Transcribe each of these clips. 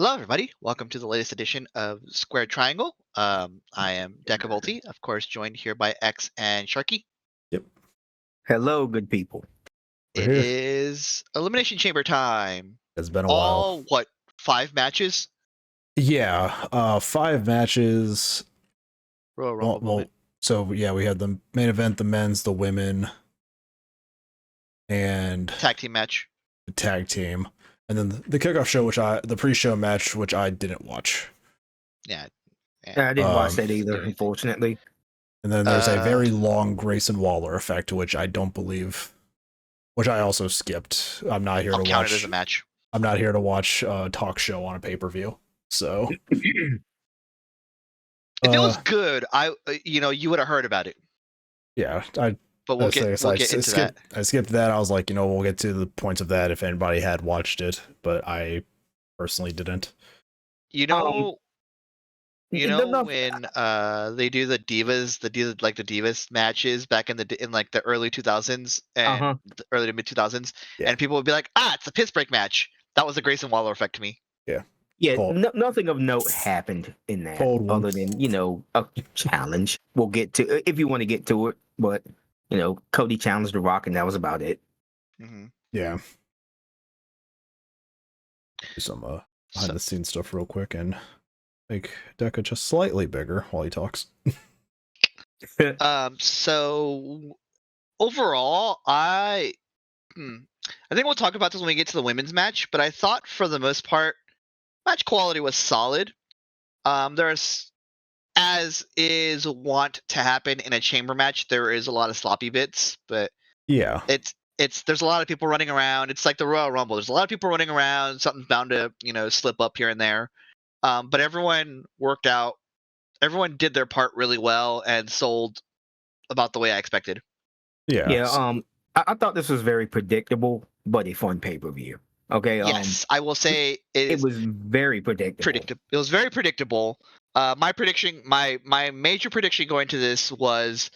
Hello, everybody. Welcome to the latest edition of Square Triangle. I am Decavolty, of course, joined here by X and Sharky. Yep. Hello, good people. It is Elimination Chamber time. It's been a while. 5 matches? Yeah, 5 matches. Royal Rumble moment. So yeah, we had the main event, the men's, the women, and Tag team match. the tag team, and then the kickoff show, the pre-show match, which I didn't watch. Yeah. I didn't watch that either, unfortunately. And then there's a very long Grayson Waller effect, which I don't believe, which I also skipped. I'm not here I'll to count watch. it as a match. I'm not here to watch a talk show on a pay-per-view. So If it was good, you would have heard about it. Yeah, But we'll get into that. I skipped that. I was like, we'll get to the points of that if anybody had watched it, but I personally didn't. When they do the divas matches back in the early 2000s and the early to mid 2000s, and people would be like, it's the piss break match. That was the Grayson Waller effect to me. Yeah, nothing of note happened in that other than, a challenge. We'll get to if you want to get to it, but Cody challenged The Rock and that was about it. Mm-hmm. Yeah. Some behind the scenes stuff real quick and make Deca just slightly bigger while he talks. So overall, I think we'll talk about this when we get to the women's match, but I thought for the most part, match quality was solid. There's, as is wont to happen in a chamber match, there is a lot of sloppy bits, but yeah, there's a lot of people running around. It's like the Royal Rumble. There's a lot of people running around. Something's bound to slip up here and there. But everyone worked out. Everyone did their part really well and sold about the way I expected. Yeah. I thought this was very predictable, but a fun pay-per-view. Okay. Yes, I will say it was very predictable. It was very predictable. My prediction, my major prediction going to this was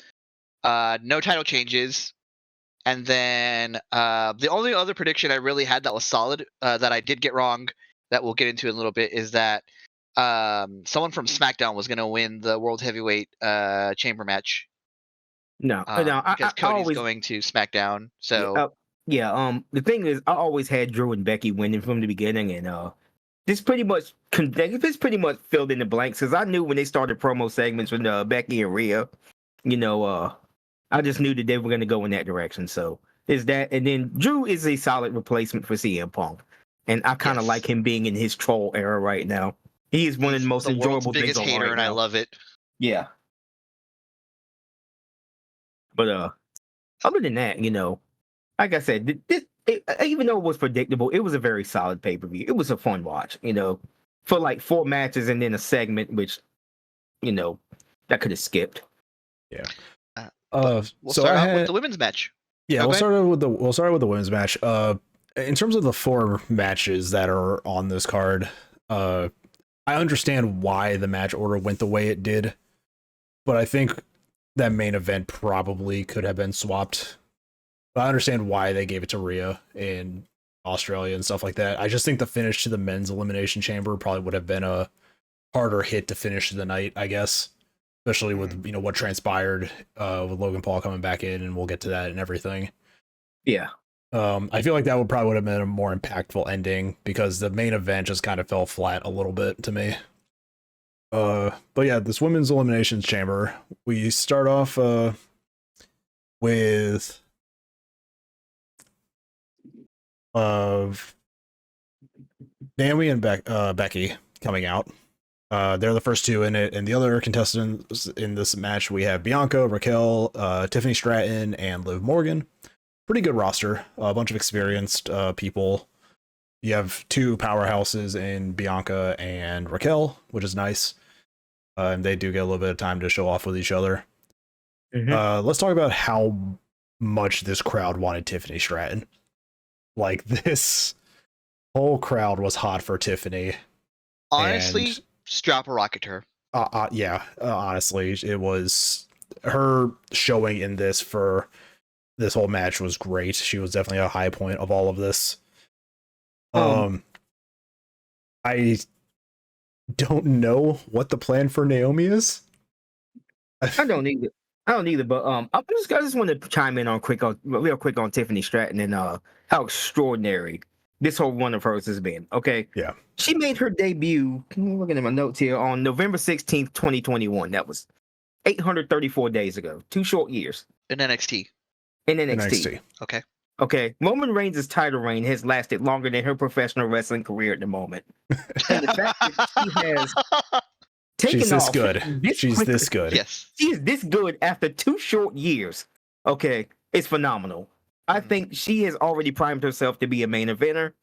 no title changes, and then the only other prediction I really had that was solid that I did get wrong that we'll get into in a little bit is that someone from SmackDown was going to win the World Heavyweight Chamber match. No, because Cody's going to SmackDown. So the thing is, I always had Drew and Becky winning from the beginning, and this pretty much filled in the blanks because I knew when they started promo segments with Becky and Rhea, I just knew that they were going to go in that direction. So is that, and then Drew is a solid replacement for CM Punk, and I kind of like him being in his troll era right now. He is one of the most enjoyable biggest things hater, right and now. I love it. Yeah, but other than that, like I said, even though it was predictable, it was a very solid pay-per-view. It was a fun watch, for like 4 matches and then a segment, which, that could have skipped. Yeah. We'll start out with the women's match. Yeah, we'll start with the women's match. In terms of the 4 matches that are on this card, I understand why the match order went the way it did, but I think that main event probably could have been swapped. But I understand why they gave it to Rhea in Australia and stuff like that. I just think the finish to the men's Elimination Chamber probably would have been a harder hit to finish the night, I guess. Especially with, what transpired with Logan Paul coming back in, and we'll get to that and everything. Yeah. I feel like that would have been a more impactful ending because the main event just kind of fell flat a little bit to me. But yeah, this women's Elimination Chamber, we start off with Naomi and Becky coming out. They're the first 2 in it, and the other contestants in this match we have Bianca, Raquel, Tiffany Stratton, and Liv Morgan. Pretty good roster, a bunch of experienced people. You have 2 powerhouses in Bianca and Raquel, which is nice. And they do get a little bit of time to show off with each other. Mm-hmm. Let's talk about how much this crowd wanted Tiffany Stratton. Like, this whole crowd was hot for Tiffany. Honestly, strap a rocket to her. Honestly, it was her showing in this for this whole match was great. She was definitely a high point of all of this. I don't know what the plan for Naomi is. I don't either. But I just want to chime in real quick on Tiffany Stratton and how extraordinary this whole run of hers has been. Okay. Yeah. She made her debut. I'm looking at my notes here on November 16th, 2021. That was 834 days ago. 2 short years In NXT. in NXT. Okay. Okay, Roman Reigns' title reign has lasted longer than her professional wrestling career at the moment. And the fact that she has taken She's this off good. She's quickly, this good. Yes. she is this good after 2 short years. Okay, it's phenomenal. I think she has already primed herself to be a main eventer,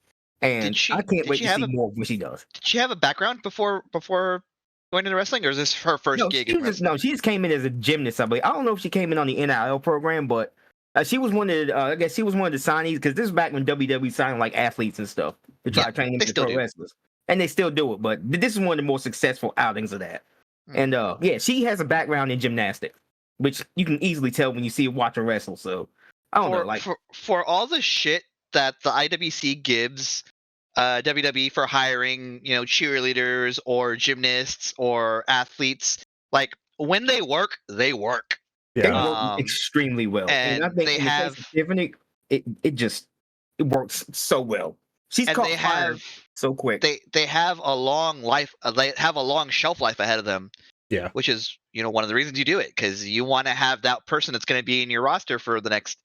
and I can't wait to see more of what she does. Did she have a background before going into wrestling, or is this her first gig in wrestling? She just came in as a gymnast, I believe. I don't know if she came in on the NIL program, but she was one of the, I guess she was one of the signees, because this is back when WWE signed like athletes and stuff to try to train them to pro wrestlers. And they still do it, but this is one of the more successful outings of that. And yeah, she has a background in gymnastics, which you can easily tell when you watch her wrestle. So I don't know, like for all the shit that the IWC gives WWE for hiring, cheerleaders or gymnasts or athletes, like when they work, they work. They work extremely well, and I think they have Tiffany, it works so well. She's caught fire so quick. They have a long life. They have a long shelf life ahead of them. Yeah, which is one of the reasons you do it, because you want to have that person that's going to be in your roster for the next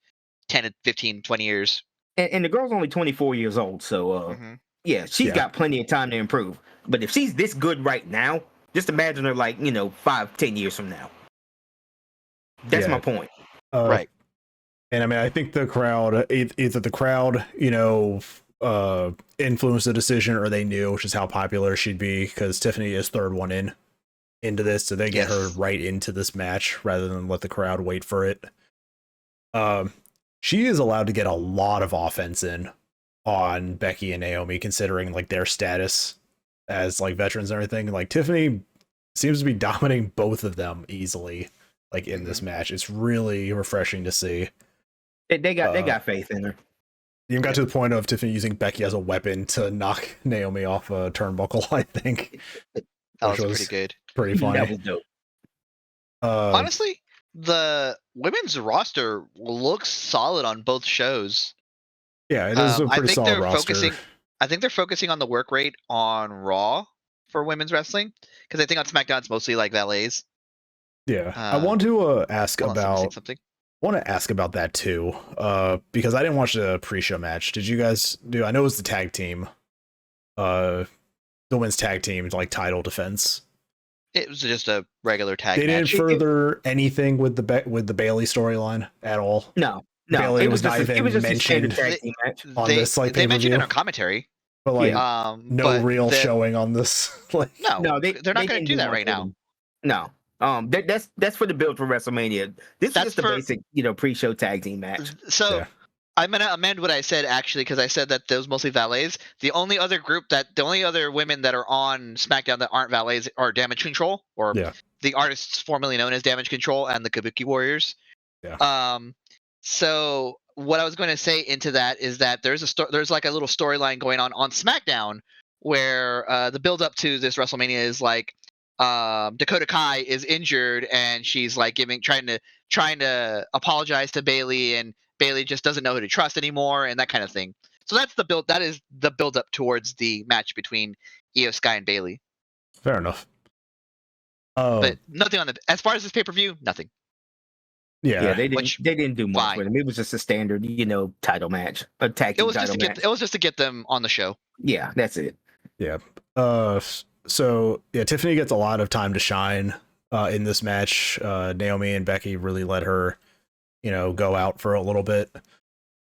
10 to 15, 20 years. And the girl's only 24 years old, so yeah, she's got plenty of time to improve. But if she's this good right now, just imagine her like 5-10 years from now. That's my point. Right. And I mean, I think the crowd, either the crowd, influenced the decision, or they knew just how popular she'd be, because Tiffany is third one into this, so they get her right into this match rather than let the crowd wait for it. She is allowed to get a lot of offense in on Becky and Naomi, considering like their status as like veterans and everything. Like Tiffany seems to be dominating both of them easily, like in this match. It's really refreshing to see. They got faith in her. You got to the point of Tiffany using Becky as a weapon to knock Naomi off a turnbuckle, I think. That was pretty good. Pretty funny. That was dope. Honestly, the women's roster looks solid on both shows. Yeah, it is a pretty solid roster. I think they're focusing on the work rate on Raw for women's wrestling, because I think on SmackDown it's mostly like valets. Yeah, I want to ask about something. Want to ask about that too, because I didn't watch the pre-show match. Did you guys do? I know it was the tag team, the women's tag team, like title defense. It was just a regular tag. They didn't further anything with the Bailey storyline at all. No, Bailey was not even mentioned tag team match on this. Like they mentioned it on commentary, but like no real showing on this. Like no, they're not going to do that right now. No. That's for the build for WrestleMania. This is just the basic, pre-show tag team match. So I'm gonna amend what I said, actually, because I said that those mostly valets. The only other women that are on SmackDown that aren't valets are Damage Control, or the artists formerly known as Damage Control, and the Kabuki Warriors. Yeah. So what I was going to say into that is that there's like a little storyline going on SmackDown where the build up to this WrestleMania is like Dakota Kai is injured, and she's like trying to apologize to Bailey, and Bailey just doesn't know who to trust anymore, and that kind of thing. So that's the build. That is the build up towards the match between Io Sky and Bailey. Fair enough. But nothing on as far as this pay-per-view, nothing. Yeah, they didn't do much with him. It was just a standard, title match, a tag team title match. It was just to get them on the show. Yeah, that's it. Yeah. So yeah, Tiffany gets a lot of time to shine in this match. Naomi and Becky really let her, go out for a little bit.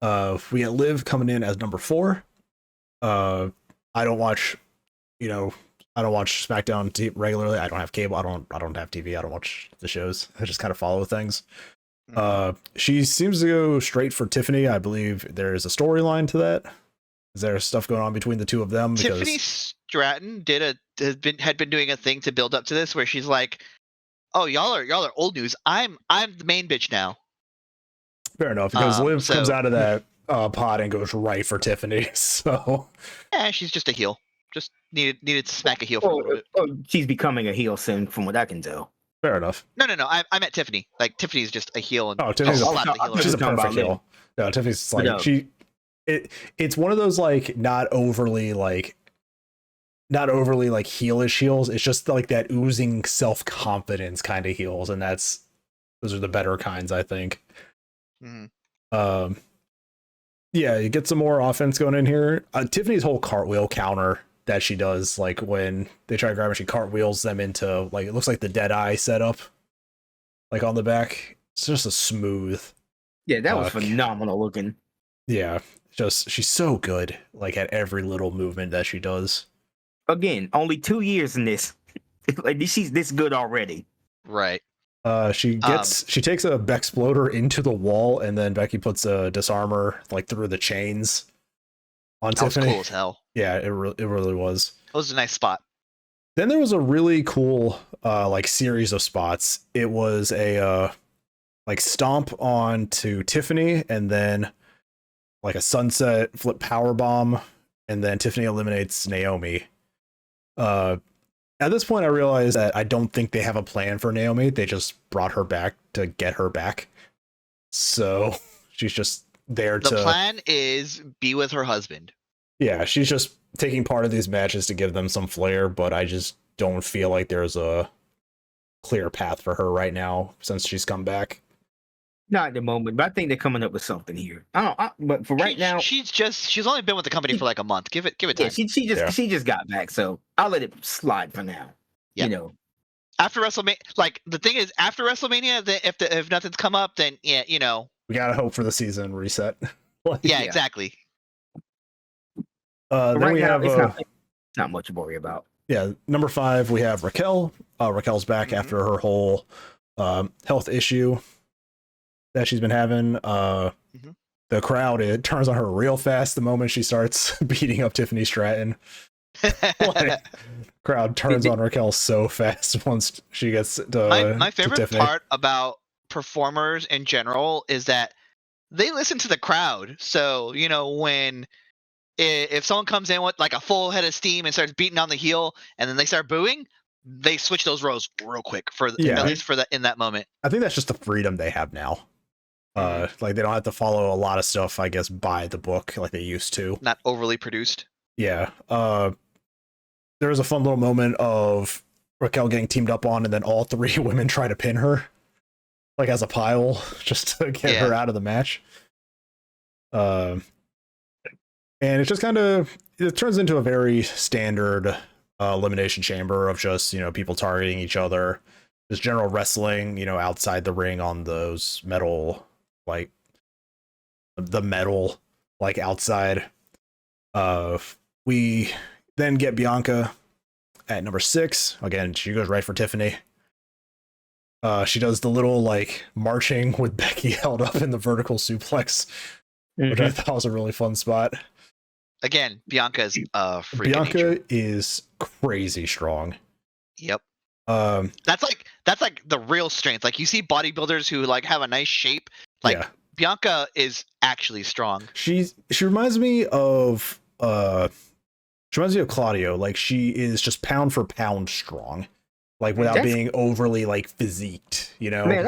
We get Liv coming in as number 4. I don't watch SmackDown regularly. I don't have cable. I don't have TV. I don't watch the shows. I just kind of follow things. She seems to go straight for Tiffany. I believe there is a storyline to that. Is there stuff going on between the two of them? Tiffany Stratton had been doing a thing to build up to this, where she's like, "Oh, y'all are old news. I'm the main bitch now." Fair enough, because Liv comes out of that pod and goes right for Tiffany. So she's just a heel. Just needed to smack a heel for a little bit. She's becoming a heel soon, from what I can tell. Fair enough. No. I meant Tiffany. Like Tiffany's just a heel. And Tiffany's she's a perfect heel. No, Tiffany's like it's one of those like not overly like heelish heels. It's just like that oozing self-confidence kind of heels, and those are the better kinds, I think. Mm-hmm. Yeah, you get some more offense going in here. Tiffany's whole cartwheel counter that she does, like when they try to grab her, she cartwheels them into like, it looks like the Deadeye setup, like on the back. It's just a smooth. Yeah, that was phenomenal looking. Yeah, she's so good, like at every little movement that she does. Again, only 2 years in this. Like she's this good already. Right. She takes a Bexploder into the wall, and then Becky puts a disarmor like through the chains on Tiffany. That was cool as hell. Yeah, it really was. It was a nice spot. Then there was a really cool like series of spots. It was a like stomp on to Tiffany, and then like a sunset flip power bomb, and then Tiffany eliminates Naomi. At this point, I realized that I don't think they have a plan for Naomi. They just brought her back to get her back. So she's just there The plan is be with her husband. Yeah, she's just taking part of these matches to give them some flair, but I just don't feel like there's a clear path for her right now since she's come back. Not at the moment, but I think they're coming up with something here. But for right now, she's only been with the company for like a month. Give it time. Yeah, she just got back, so I'll let it slide for now. Yep. You know, after WrestleMania, like the thing is, after WrestleMania, if nothing's come up, then yeah, you know, we gotta hope for the season reset. Yeah, exactly. Then right we now, have it's not much to worry about. Yeah, number 5 we have Raquel. Raquel's back after her whole health issue that she's been having. The crowd, it turns on her real fast the moment she starts beating up Tiffany Stratton. Crowd turns on Raquel so fast once she gets to my favorite part about performers in general is that they listen to the crowd. So you know, when if someone comes in with like a full head of steam and starts beating on the heel, and then they start booing, they switch those roles real quick at least for in that moment. I think that's just the freedom they have now. Like they don't have to follow a lot of stuff, I guess, by the book like they used to. Not overly produced. Yeah. There was a fun little moment of Raquel getting teamed up on, and then all 3 women try to pin her, like as a pile, just to get her out of the match. And it just it turns into a very standard elimination chamber of just, you know, people targeting each other, just general wrestling, you know, outside the ring on those metal, like the metal, like outside. We then get Bianca at number 6. Again, she goes right for Tiffany. She does the little like marching with Becky held up in the vertical suplex, which I thought was a really fun spot. Again, Bianca is Bianca is crazy strong. Yep. That's like the real strength. Like you see bodybuilders who like have a nice shape. Like Bianca is actually strong. She reminds me of Claudio. Like she is just pound for pound strong. Like without being overly like physiqued, you know. Man,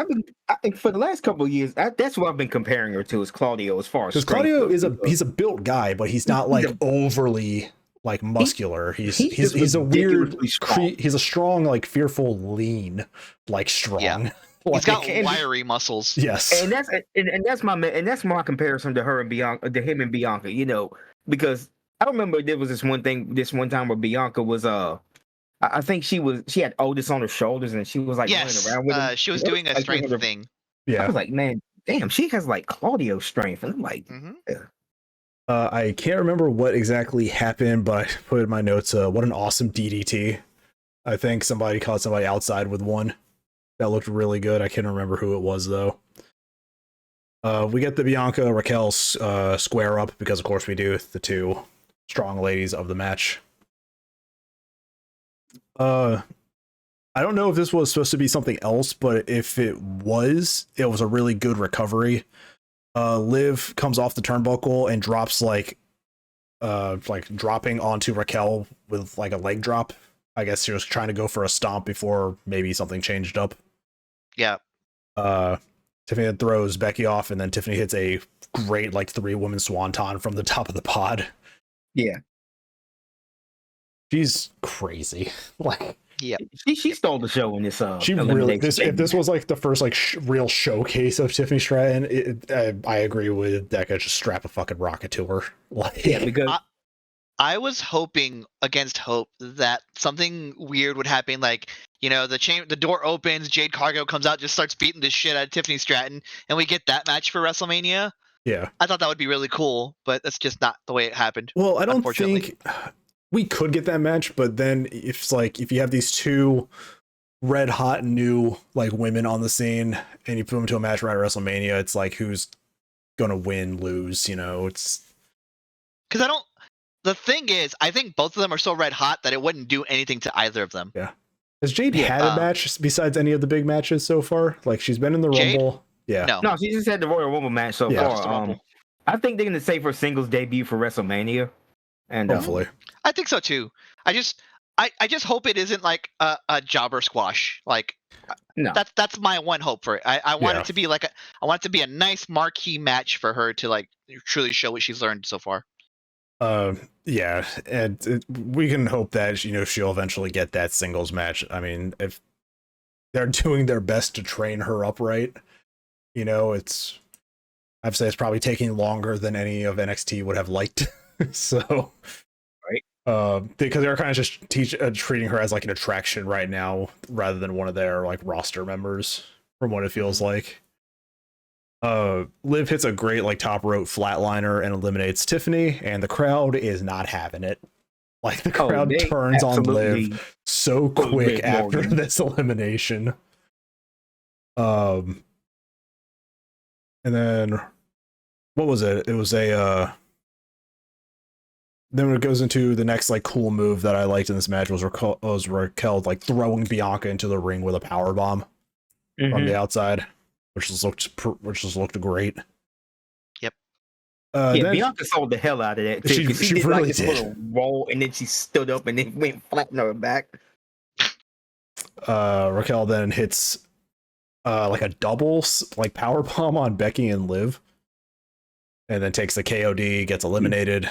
I think for the last couple of years, that's what I've been comparing her to is Claudio as far as. Because Claudio is he's a built guy, but he's not like overly like muscular. He's a weird. He's a strong, like fearful, lean, like strong. Yeah. Like, he's got wiry muscles. Yes, and that's my comparison to her and Bianca, to him and Bianca. You know, because I remember there was this one time where Bianca was I think she had Otis on her shoulders and she was like running around with him. She was doing a strength thing. Yeah. I was like, man, damn, she has like Claudio strength. And I'm like, I can't remember what exactly happened, but I put in my notes, what an awesome DDT. I think somebody caught somebody outside with one. That looked really good. I can't remember who it was though. We get the Bianca Raquel square up because of course we do, the 2 strong ladies of the match. I don't know if this was supposed to be something else, but if it was a really good recovery. Liv comes off the turnbuckle and drops like like dropping onto Raquel with like a leg drop. I guess she was trying to go for a stomp before maybe something changed up. Yeah. Tiffany then throws Becky off, and then Tiffany hits a great like 3-woman swanton from the top of the pod. Yeah. She's crazy. Like, yeah, she stole the show in this. She really if this was like the first like real showcase of Tiffany Stratton, I agree with Decca. Just strap a fucking rocket to her. Like, yeah, because I was hoping against hope that something weird would happen. Like, you know, the door opens, Jade Cargo comes out, just starts beating the shit out of Tiffany Stratton, and we get that match for WrestleMania. Yeah, I thought that would be really cool, but that's just not the way it happened. Well, I don't think we could get that match, but then if you have these two red hot new like women on the scene and you put them to a match right at WrestleMania, it's like who's gonna win, lose, you know? It's because the thing is, I think both of them are so red hot that it wouldn't do anything to either of them. Yeah. Has Jade had a match besides any of the big matches so far? Like, she's been in the Rumble. Yeah. No, she just had the Royal Rumble match so far. I think they're gonna save her singles debut for WrestleMania. And hopefully. I think so too. I just hope it isn't like a jobber squash. Like, no. That's my one hope for it. I want it to be like I want it to be a nice marquee match for her to like truly show what she's learned so far. Yeah, and we can hope that, you know, she'll eventually get that singles match. I mean, if they're doing their best to train her up right, you know, I'd say it's probably taking longer than any of NXT would have liked. So, right, because they're kind of just treating her as like an attraction right now rather than one of their like roster members, from what it feels like. Liv hits a great like top rope flatliner and eliminates Tiffany, and the crowd is not having it. Like, the crowd turns on Liv so quick after this elimination. And then what was it? It was a then when it goes into the next like cool move that I liked in this match was Raquel like throwing Bianca into the ring with a power bomb from the outside, which just looked great. Yep. Yeah, Bianca sold the hell out of that too. She did really did. Little roll, and then she stood up and then went flat on her back. Raquel then hits like a double like power bomb on Becky and Liv, and then takes the KOD, gets eliminated.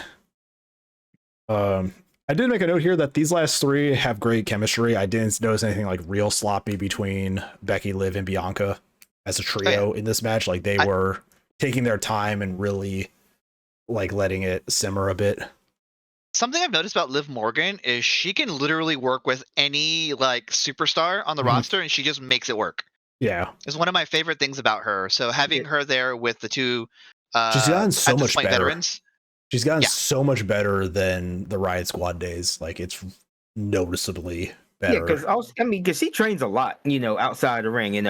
I did make a note here that these last three have great chemistry. I didn't notice anything like real sloppy between Becky, Liv, and Bianca as a trio in this match. Like, they were taking their time and really like letting it simmer a bit. Something I've noticed about Liv Morgan is she can literally work with any like superstar on the roster, and she just makes it work. Yeah, it's one of my favorite things about her. So having her there with the two, she's gotten so much better. Veterans. She's gotten so much better than the Riot Squad days. Like, it's noticeably better. Yeah, because she trains a lot, you know, outside the ring, and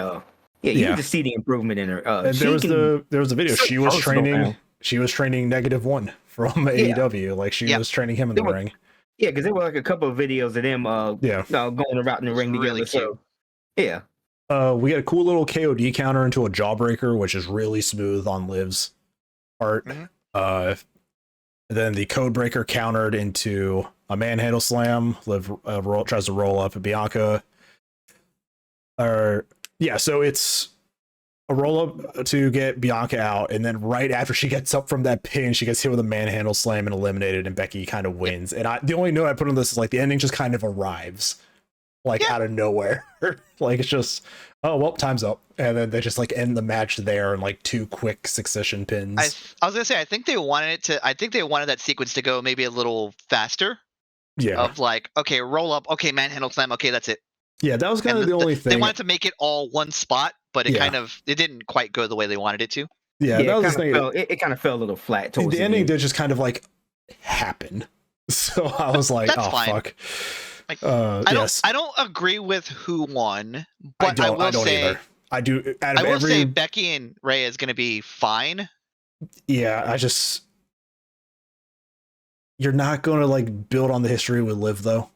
you can just see the improvement in her. There was a video. She was training. She was training -1 from AEW. Like, she was training him in the ring. Yeah, because there were like a couple of videos of them. Going around in the ring together. Really so yeah. We got a cool little KOD counter into a jawbreaker, which is really smooth on Liv's part. Then the codebreaker countered into a manhandle slam. Liv tries to roll up Bianca. So it's a roll up to get Bianca out, and then right after she gets up from that pin, she gets hit with a manhandle slam and eliminated, and Becky kind of wins. And the only note I put on this is like the ending just kind of arrives, like out of nowhere. Like, it's just, oh well, time's up, and then they just like end the match there in like 2 quick succession pins. I was gonna say, I think they wanted that sequence to go maybe a little faster. Yeah. Of like, okay, roll up, okay, manhandle slam, okay, that's it. Yeah, that was kind of the only thing. They wanted to make it all one spot, but it didn't quite go the way they wanted it to. Yeah, that was the thing. It kind of fell a little flat. The ending did just kind of like happen. So I was like, oh fine. Fuck. Like, I don't agree with who won, but I will say either. I do. I will say Becky and Rhea is going to be fine. Yeah, you're not going to like build on the history with Liv though.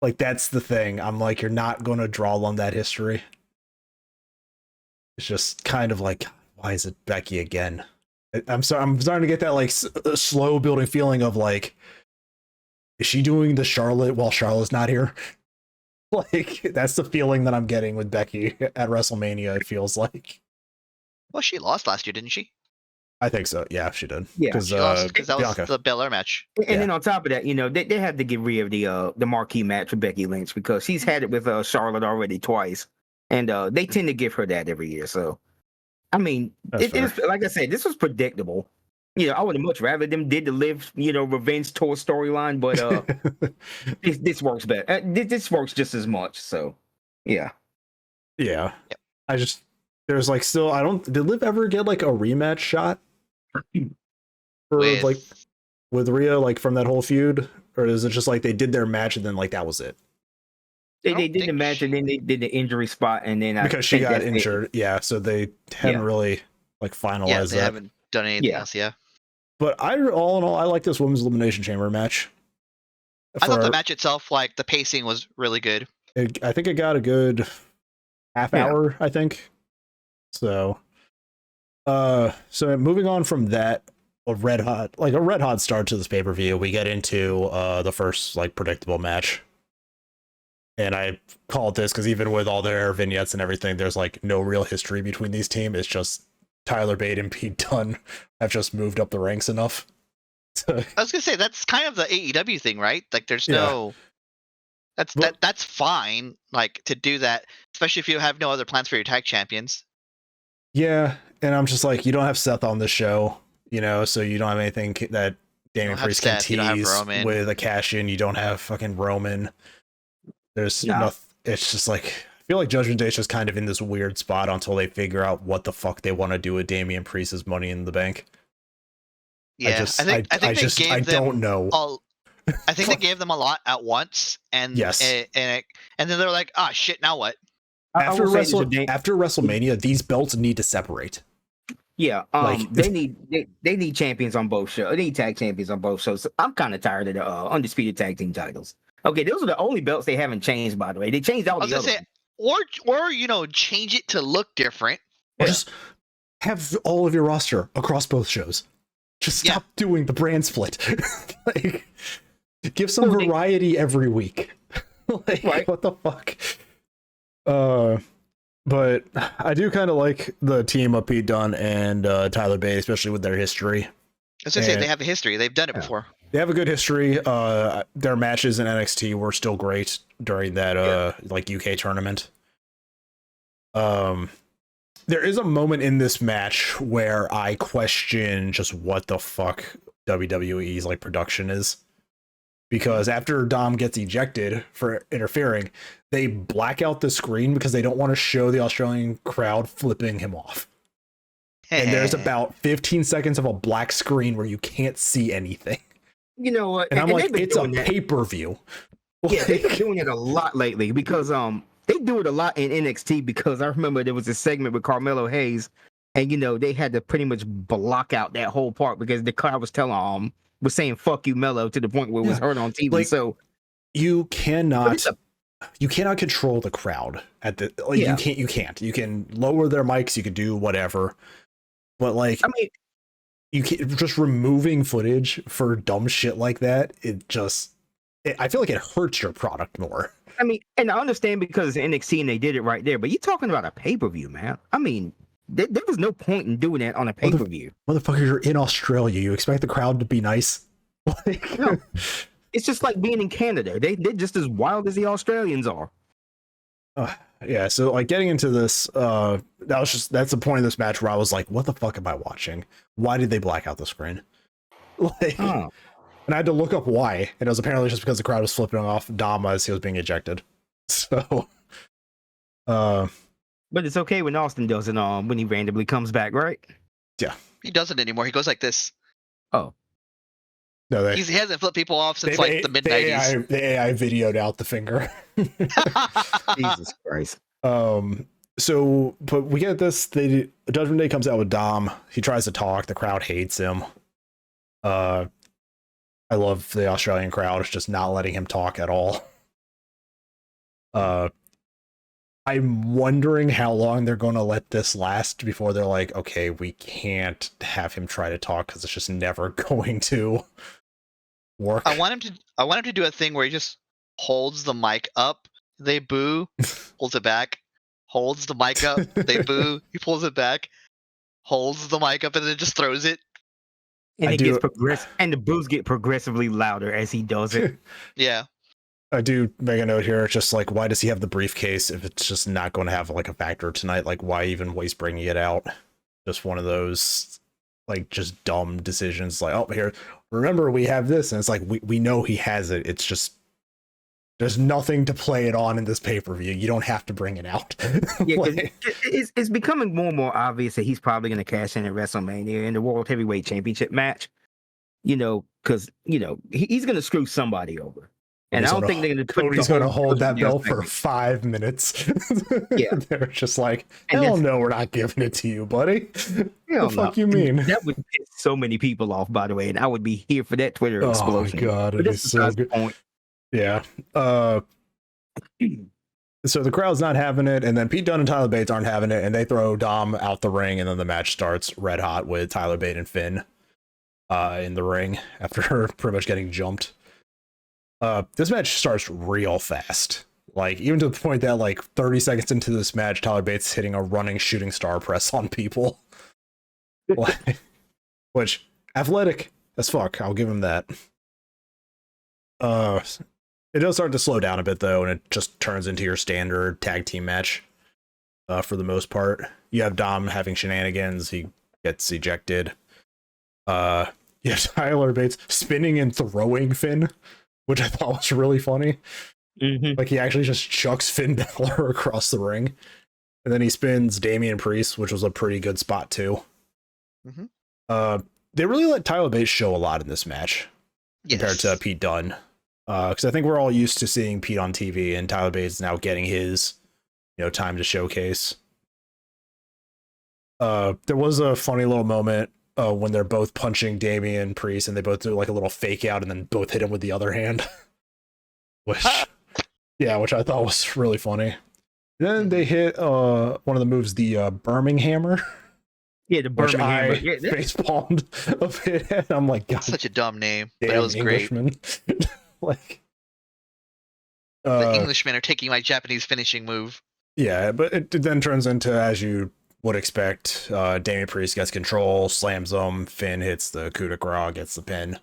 Like, that's the thing. I'm like, you're not going to draw on that history. It's just kind of like, why is it Becky again? I'm sorry, I'm starting to get that like slow building feeling of like, is she doing the Charlotte while Charlotte's not here? Like that's the feeling that I'm getting with Becky at WrestleMania. It feels like. Well, she lost last year, didn't she? I think so. Yeah, she did. Yeah, because She lost because that was Bianca. the Belair match. And then on top of that, they had to get rid of the marquee match with Becky Lynch because she's had it with Charlotte already twice, and they tend to give her that every year. So, I mean, That's it was like I said, this was predictable. I would have much rather them did the Liv, revenge tour storyline, but this works better. This works just as much. So, yeah. Yeah. Yep. I just there's like still did Liv ever get like a rematch shot for With- like with Rhea like from that whole feud, or is it just like they did their match and then like that was it? They I don't did the think match and then they did the injury spot and then Because she got injured. Yeah, so they hadn't really like finalized Yeah, they that. haven't done anything Yeah. else. Yeah, But all in all, I like this women's elimination chamber match. I thought For- the match itself, like the pacing, was really good. I think it got a good half Yeah. hour, I think. So moving on from that, a red hot start to this pay-per-view, we get into the first like predictable match. And I called this because even with all their vignettes and everything, there's like no real history between these teams. It's just Tyler Bate and Pete Dunne have just moved up the ranks enough. I was gonna say that's kind of the AEW thing, right? Like, there's Yeah. no. That's fine, like to do that, especially if you have no other plans for your tag champions. Yeah, and I'm just like, you don't have Seth on the show, so you don't have anything that Damian don't have Priest can Seth, you don't have tease Roman. with a cash in. You don't have fucking Roman. There's No. nothing. It's just like, I feel like Judgment Day is just kind of in this weird spot until they figure out what the fuck they want to do with Damian Priest's Money in the Bank. Yeah, I think they gave I them don't know. all. I think they gave them a lot at once, and Yes. and then they're like, ah, shit, now what? After will say this with after WrestleMania, these belts need to separate. Yeah, Like- they need champions on both shows. They need tag champions on both shows. I'm kind of tired of the undisputed tag team titles. Okay, those are the only belts they haven't changed. By the way, they changed all I was the gonna other. say, or change it to look different. Or Yeah. just have all of your roster across both shows. Just Yeah. stop doing the brand split. Like, give some Well, variety every week. Like, Right. what the fuck? But I do kind of like the team of Pete Dunne and Tyler Bate, especially with their history. I was gonna say And- they have a history. They've done it Yeah. before. They have a good history. Their matches in NXT were still great during that like UK tournament. There is a moment in this match where I question just what the fuck WWE's like production is. Because after Dom gets ejected for interfering, they black out the screen because they don't want to show the Australian crowd flipping him off. And there's about 15 seconds of a black screen where you can't see anything. You know what? And I'm like, they've been it's a doing that. pay-per-view. Yeah, they've been doing it a lot lately because they do it a lot in NXT because I remember there was a segment with Carmelo Hayes and they had to pretty much block out that whole part because the crowd was telling was saying fuck you Mello to the point where it was Yeah. heard on TV. Like, so you but cannot it's you cannot control the crowd at the like Yeah. you can't. You can lower their mics, you can do whatever. But like I mean, you can't just removing footage for dumb shit like that, I feel like it hurts your product more. and I understand because it's NXT and they did it right there, but you're talking about a pay-per-view, man. I mean, there was no point in doing that on a pay-per-view. Motherfucker, you're in Australia. You expect the crowd to be nice? Like, No. It's just like being in Canada. They're just as wild as the Australians are. yeah, so like getting into this, that's the point of this match where I was like, what the fuck am I watching? Why did they black out the screen? Like, Huh. and I had to look up why, and it was apparently just because the crowd was flipping off Dom as he was being ejected. So, But it's okay when Austin does it when he randomly comes back, right? He doesn't anymore. He goes like this. Oh. no, He hasn't flipped people off since like the mid '90s. The AI videoed out the finger. Jesus Christ. So, but we get this. Judgment Day comes out with Dom. He tries to talk. The crowd hates him. I love the Australian crowd. It's just not letting him talk at all. I'm wondering how long they're going to let this last before they're like, okay, we can't have him try to talk because it's just never going to work. I want him to do a thing where he just holds the mic up, they boo, pulls it back, holds the mic up, they boo, he pulls it back, holds the mic up, and then just throws it. And and the boos get progressively louder as he does it. Yeah. I do make a note here. It's just like, why does he have the briefcase if it's just not going to have like a factor tonight? Like, why even waste bringing it out? Just one of those, like, just dumb decisions. Like, oh, here, remember we have this, and it's like we know he has it. It's just there's nothing to play it on in this pay-per-view. You don't have to bring it out. Yeah, Like, it's becoming more and more obvious that he's probably going to cash in at WrestleMania in the World Heavyweight Championship match. Because he's going to screw somebody over. And I don't think they're going to put Cody's going to hold that belt for 5 minutes. Yeah. They're just like, hell no, we're not giving it to you, buddy. What the fuck you mean? That would piss so many people off, by the way, and I would be here for that Twitter explosion. Oh my god, it is so good. Yeah. So the crowd's not having it, and then Pete Dunne and Tyler Bates aren't having it, and they throw Dom out the ring, and then the match starts red hot with Tyler Bate and Finn in the ring after pretty much getting jumped. This match starts real fast. Like, even to the point that, like, 30 seconds into this match, Tyler Bates hitting a running shooting star press on people. Which, athletic as fuck, I'll give him that. It does start to slow down a bit, though, and it just turns into your standard tag team match for the most part. You have Dom having shenanigans, he gets ejected. You have Tyler Bates spinning and throwing Finn, which I thought was really funny. Mm-hmm. Like, he actually just chucks Finn Balor across the ring. And then he spins Damian Priest, which was a pretty good spot, too. Mm-hmm. They really let Tyler Bates show a lot in this match compared to Pete Dunne. Because I think we're all used to seeing Pete on TV, and Tyler Bates is now getting his, time to showcase. There was a funny little moment when they're both punching Damian Priest, and they both do like a little fake out, and then both hit him with the other hand. which I thought was really funny. Then they hit one of the moves, the Birmingham. Yeah, the Birmingham. Which I face-palmed a bit, and I'm like, God, such a dumb name, but damn it was Englishman. great. Like, the Englishmen are taking my Japanese finishing move. Yeah, but it then turns into, as you would expect, Damian Priest gets control, slams him, Finn hits the coup de grace, gets the pin,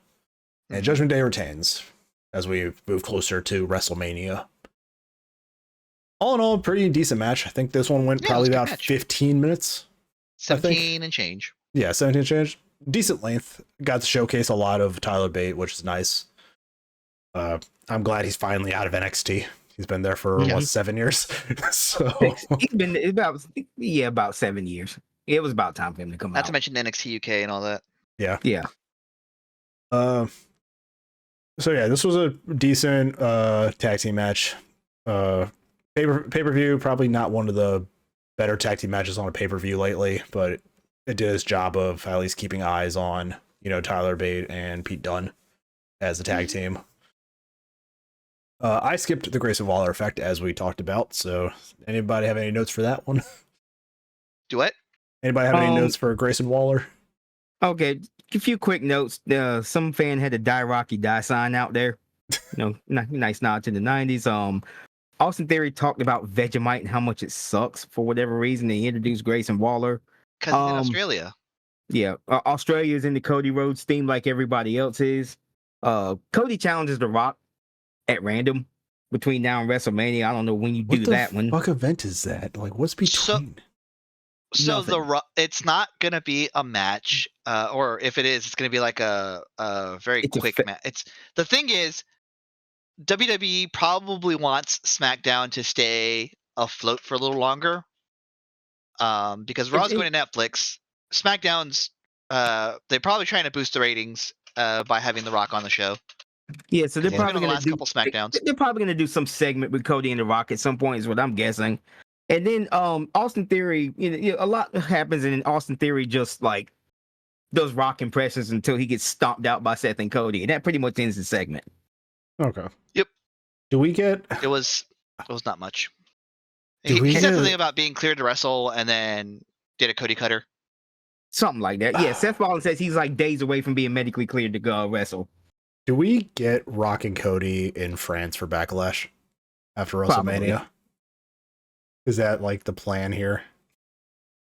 and Judgment Day retains as we move closer to WrestleMania. All in all, pretty decent match. I think this one went probably about 15 minutes. 17 and change. Yeah, 17 and change. Decent length. Got to showcase a lot of Tyler Bate, which is nice. I'm glad he's finally out of NXT. He's been there for 7 years. So he's been about 7 years. It was about time for him to come out. Not to mention NXT UK and all that. Yeah. So yeah, this was a decent tag team match. Pay-per-view, probably not one of the better tag team matches on a pay-per-view lately, but it did its job of at least keeping eyes on, Tyler Bate and Pete Dunne as a tag team. I skipped the Grayson Waller effect as we talked about, so anybody have any notes for that one? Do what? Anybody have any notes for Grayson Waller? Okay, a few quick notes. Some fan had a Die Rocky Die sign out there. Nice nod to the 90s. Austin Theory talked about Vegemite and how much it sucks for whatever reason. They introduced Grayson Waller. Because he's in Australia. Yeah, Australia is in the Cody Rhodes theme like everybody else is. Cody challenges The Rock at random between now and WrestleMania. I don't know when you do that one. What event is that? Like, what's between? So it's not gonna be a match, or if it is, it's gonna be like a very quick match. It's the thing is, WWE probably wants SmackDown to stay afloat for a little longer, because Raw's going to Netflix. SmackDown's they're probably trying to boost the ratings by having The Rock on the show. Yeah, so they're probably going to do couple SmackDowns. They're probably going to do some segment with Cody and The Rock at some point, is what I'm guessing. And then Austin Theory, a lot happens, and Austin Theory just like does Rock impressions until he gets stomped out by Seth and Cody, and that pretty much ends the segment. Okay. Yep. Do we get? It was not much. He said something about being cleared to wrestle, and then did a Cody Cutter. Something like that. Yeah, Seth Rollins says he's like days away from being medically cleared to go wrestle. Do we get Rock and Cody in France for Backlash after Probably. WrestleMania? Is that like the plan here?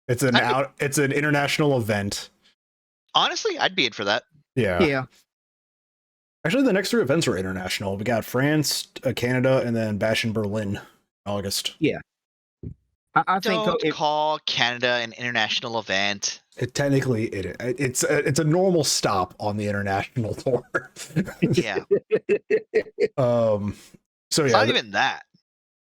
It's an international event. Honestly, I'd be in for that. Yeah. Actually, the next 3 events are international. We got France, Canada, and then Bash in Berlin, August. Yeah. I think Don't call Canada an international event. It's a normal stop on the international tour. Yeah. So It's yeah, not even that.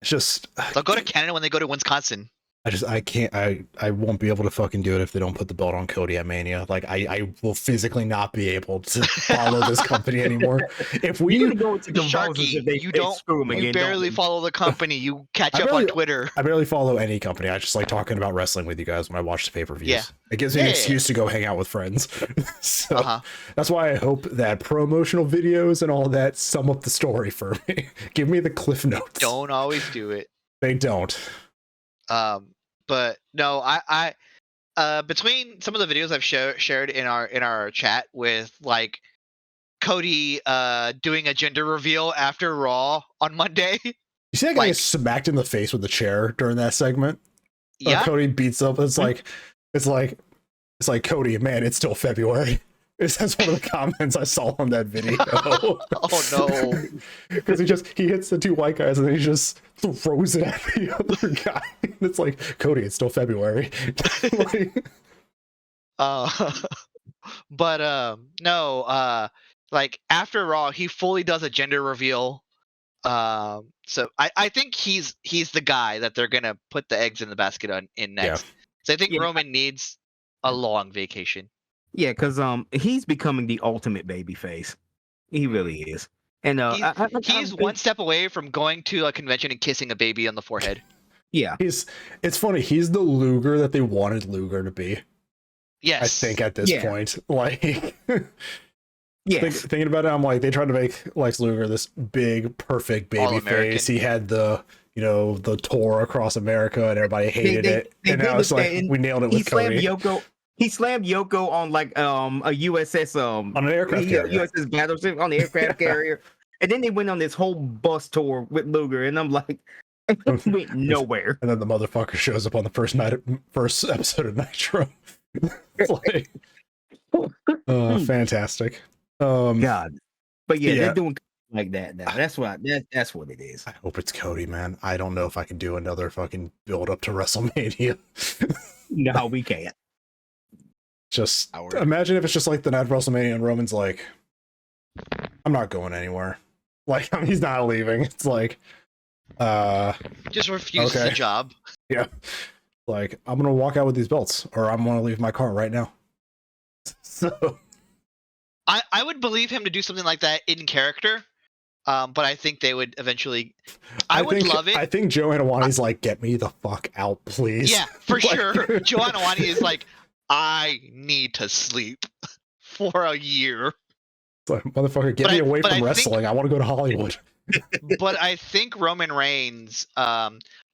it's just They'll go to Canada when they go to Wisconsin. I won't be able to fucking do it if they don't put the belt on Cody at Mania. Like I will physically not be able to follow this company anymore. If we go into Sharky, you barely follow the company. You catch up on Twitter. I barely follow any company. I just like talking about wrestling with you guys when I watch the pay-per-views. Yeah. It gives me an excuse to go hang out with friends. So that's why I hope that promotional videos and all that sum up the story for me. Give me the cliff notes. Don't always do it. They don't. But no, I between some of the videos I've shared in our chat with like Cody doing a gender reveal after Raw on Monday. You see that guy get smacked in the face with the chair during that segment? Yeah. Cody beats up. It's like Cody, man, it's still February. That's one of the comments I saw on that video. Oh no! Because he hits the 2 white guys and then he just throws it at the other guy. And it's like, Cody, it's still February. Like after Raw, he fully does a gender reveal. So I think he's the guy that they're gonna put the eggs in the basket in next. Yeah. So I think Roman needs a long vacation. Yeah, because he's becoming the ultimate babyface. He really is. And he's one step away from going to a convention and kissing a baby on the forehead. Yeah. It's funny, he's the Luger that they wanted Luger to be. Yes. I think at this point. Like yes. Thinking about it, I'm like, they tried to make Lex Luger this big, perfect baby face. He had the the tour across America and everybody hated it. And now it's like we nailed it with Cody. He slammed Yoko on like a USS on an aircraft carrier. USS battleship on the aircraft carrier, and then they went on this whole bus tour with Luger, and I'm like, went nowhere. And then the motherfucker shows up on the first episode of Nitro. It's like, fantastic. God, but yeah, they're doing like that now. That's what it is. I hope it's Cody, man. I don't know if I can do another fucking build up to WrestleMania. No, we can't. Just imagine if it's just like the night of WrestleMania and Roman's like, I'm not going anywhere. Like, he's not leaving. It's like, just refuses the job. Yeah. Like, I'm going to walk out with these belts or I'm going to leave my car right now. So I would believe him to do something like that in character. But I think they would eventually. I would love it. I think Joe Anawani's like, get me the fuck out, please. Yeah, for sure. Joe Anawani is like, I need to sleep for a year. It's like, motherfucker, get me away from wrestling. I want to go to Hollywood. But I think Roman Reigns, I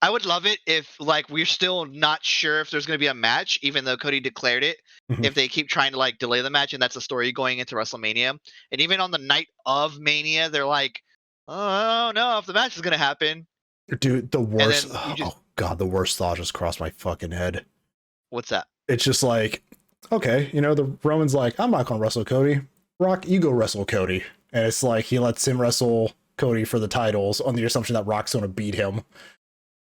would love it if like we're still not sure if there's going to be a match, even though Cody declared it. Mm-hmm. If they keep trying to like delay the match, and that's the story going into WrestleMania. And even on the night of Mania, they're like, oh no, if the match is going to happen. Dude, the worst. Oh God, the worst thought just crossed my fucking head. What's that? It's just like, okay, the Roman's like, I'm not gonna wrestle Cody. Rock, you go wrestle Cody. And it's like he lets him wrestle Cody for the titles on the assumption that Rock's gonna beat him.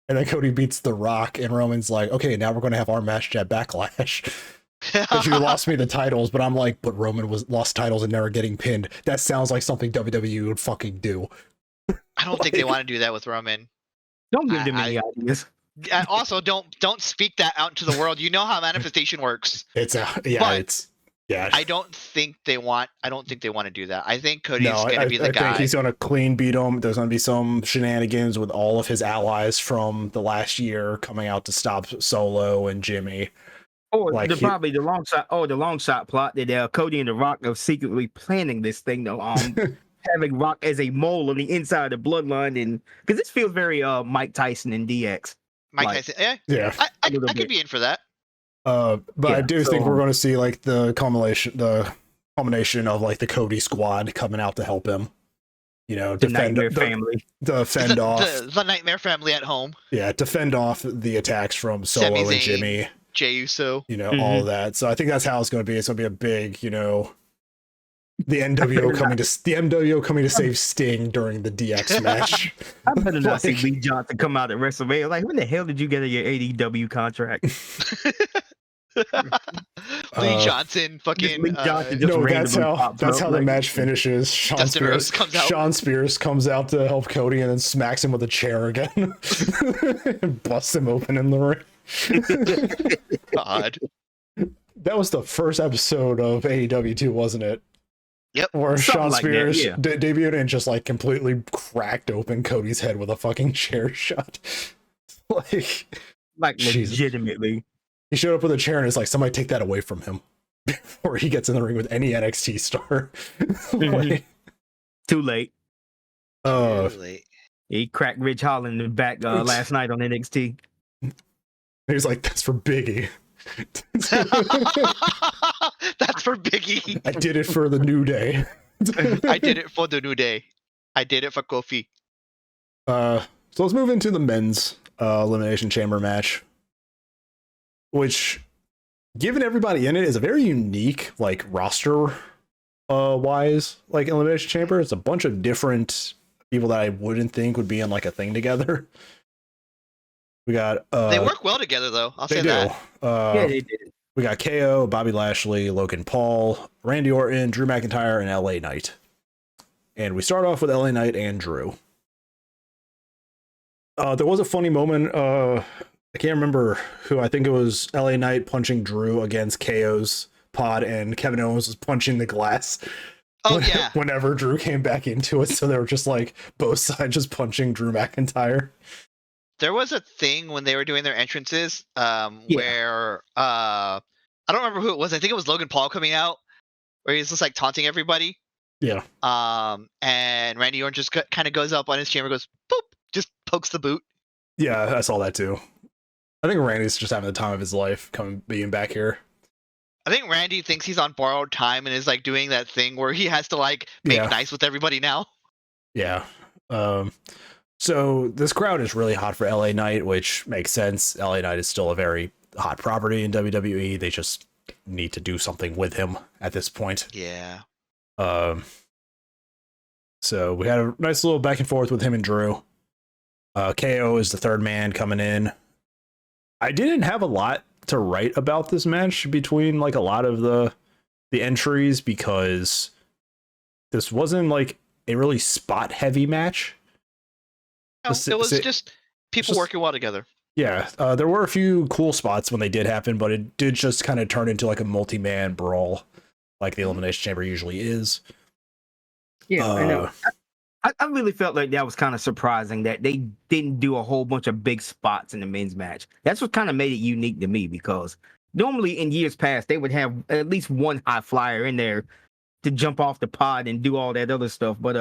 And then Cody beats The Rock, and Roman's like, okay, now we're gonna have our match at Backlash. But you lost me the titles, but I'm like, but Roman lost titles and never getting pinned. That sounds like something WWE would fucking do. I don't think they want to do that with Roman. Don't give them any ideas. Also, don't speak that out into the world. You know how manifestation works. I don't think they want to do that. I think Cody's going to be the guy. I think he's going to clean beat him. There's going to be some shenanigans with all of his allies from the last year coming out to stop Solo and Jimmy. Or probably the long shot plot that Cody and The Rock are secretly planning this thing though. Having Rock as a mole on the inside of the bloodline, and because this feels very Mike Tyson and DX. Mike Like, Tyson. Yeah, Yeah. I little could bit. be in for that. But Yeah, I do think so- we're going to see like the culmination of like the Cody squad coming out to help him. You know, the Nightmare Family. defend off. The Nightmare Family at home. Yeah, defend off the attacks from Solo Sami and Zayn, Jimmy. Jey Uso. You know, all of that. So I think that's how it's going to be. It's going to be a big, you know, the NWO coming to save Sting during the DX match. I better not see Like- Lee Johnson come out at WrestleMania. Like, when the hell did you get your AEW contract? Lee Johnson, fucking. Lee Johnson just No, that's randomly how pops that's up, how the like- match finishes. Dustin Rhodes comes out. Sean Spears comes out to help Cody and then smacks him with a chair again. And busts him open in the ring. God. That was the first episode of AEW too, wasn't it? Yep. Where Something Sean like that, Spears yeah. debuted and just like completely cracked open Cody's head with a fucking chair shot. Like, Like, Jesus. legitimately. he showed up with a chair and it's like, somebody take that away from him before he gets in the ring with any NXT star. Like, Too late. Really? He cracked Rich Holland in the back last night on NXT. he's like, that's for Biggie. That's for Biggie. I did it for the New Day. I did it for the New Day. I did it for Kofi. So let's move into the men's Elimination Chamber match, which, given everybody in it, is a very unique like roster wise like Elimination Chamber. It's a bunch of different people that I wouldn't think would be in like a thing together. We got They work well together, though. I'll they say do. that. Yeah, they did. We got KO, Bobby Lashley, Logan Paul, Randy Orton, Drew McIntyre, and LA Knight. And we start off with LA Knight and Drew. There was a funny moment. I can't remember who. I think it was LA Knight punching Drew against KO's pod, and Kevin Owens was punching the glass. Oh, yeah. Whenever Drew came back into it, so they were just like both sides just punching Drew McIntyre. There was a thing when they were doing their entrances where I don't remember who it was. I think it was Logan Paul coming out where he's just like taunting everybody. Yeah. And Randy Orton just kind of goes up on his chamber, goes boop, just pokes the boot. Yeah, I saw that too. I think Randy's just having the time of his life being back here. I think Randy thinks he's on borrowed time and is like doing that thing where he has to like make Yeah. nice with everybody now. Yeah. So this crowd is really hot for LA Knight, which makes sense. LA Knight is still a very hot property in WWE. They just need to do something with him at this point. Yeah. So we had a nice little back and forth with him and Drew. KO is the third man coming in. I didn't have a lot to write about this match between like a lot of the entries because this wasn't like a really spot heavy match. No, it was just people just- working well together. Yeah, there were a few cool spots when they did happen, but it did just kind of turn into like a multi-man brawl, like the Elimination Chamber usually is. Yeah, I know. I really felt like that was kind of surprising that they didn't do a whole bunch of big spots in the men's match. That's what kind of made it unique to me because normally in years past they would have at least one high flyer in there to jump off the pod and do all that other stuff. But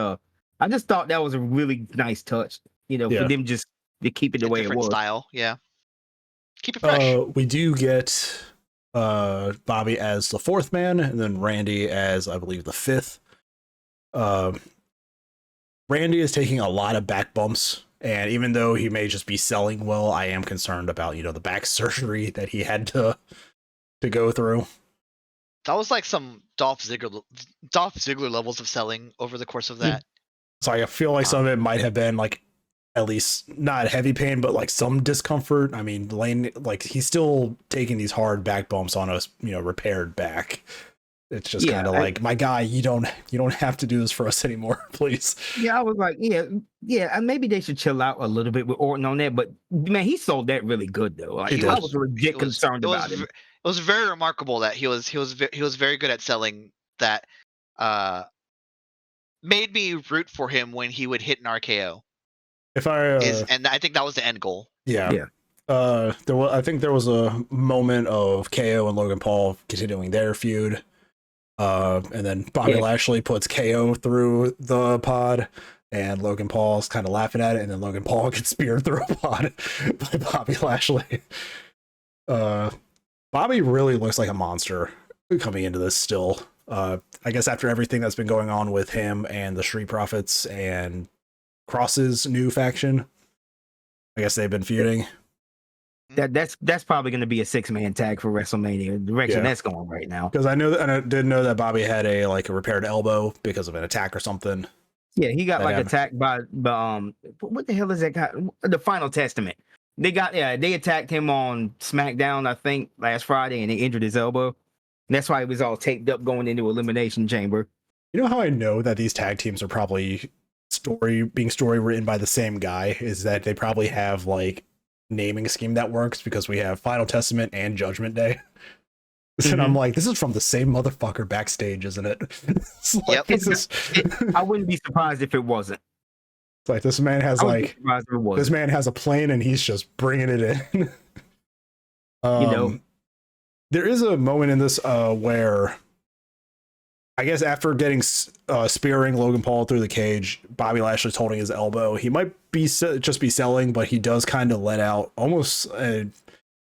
I just thought that was a really nice touch, Yeah. for them just to keep it the A way it different was. style. Yeah. Keep it fresh. We do get Bobby as the fourth man, and then Randy as, I believe, the fifth. Randy is taking a lot of back bumps, and even though he may just be selling well, I am concerned about, the back surgery that he had to go through. That was like some Dolph Ziggler levels of selling over the course of that. So I feel like some of it might have been like at least not heavy pain, but like some discomfort. I mean, Lane, like he's still taking these hard back bumps on a repaired back. It's just kind of like, my guy, you don't have to do this for us anymore, please. Yeah, I was like, yeah, and maybe they should chill out a little bit with Orton on that. But man, he sold that really good though. Like, He I did. was legit concerned about him. It was very remarkable that he was very good at selling that. Made me root for him when he would hit an RKO. If I And I think that was the end goal. Yeah. I think there was a moment of KO and Logan Paul continuing their feud. And then Bobby Lashley puts KO through the pod, and Logan Paul's kind of laughing at it, and then Logan Paul gets speared through a pod by Bobby Lashley. Bobby really looks like a monster coming into this still. I guess after everything that's been going on with him and the Street Profits and Cross's new faction, I guess they've been feuding. That's probably going to be a 6-man tag for WrestleMania. The direction that's going right now. Because I did know that Bobby had a repaired elbow because of an attack or something. Yeah, he got attacked by what the hell is that guy? The Final Testament. They attacked him on SmackDown, I think, last Friday, and they injured his elbow. And that's why he was all taped up going into Elimination Chamber. You know how I know that these tag teams are probably story written by the same guy is that they probably have like naming scheme that works, because we have Final Testament and Judgment Day. And I'm like, this is from the same motherfucker backstage, isn't it? Yep. I wouldn't be surprised if it wasn't. It's like this man has a plane and he's just bringing it in. There is a moment in this where I guess after getting spearing Logan Paul through the cage, Bobby Lashley's holding his elbow. He might be just be selling, but he does kind of let out almost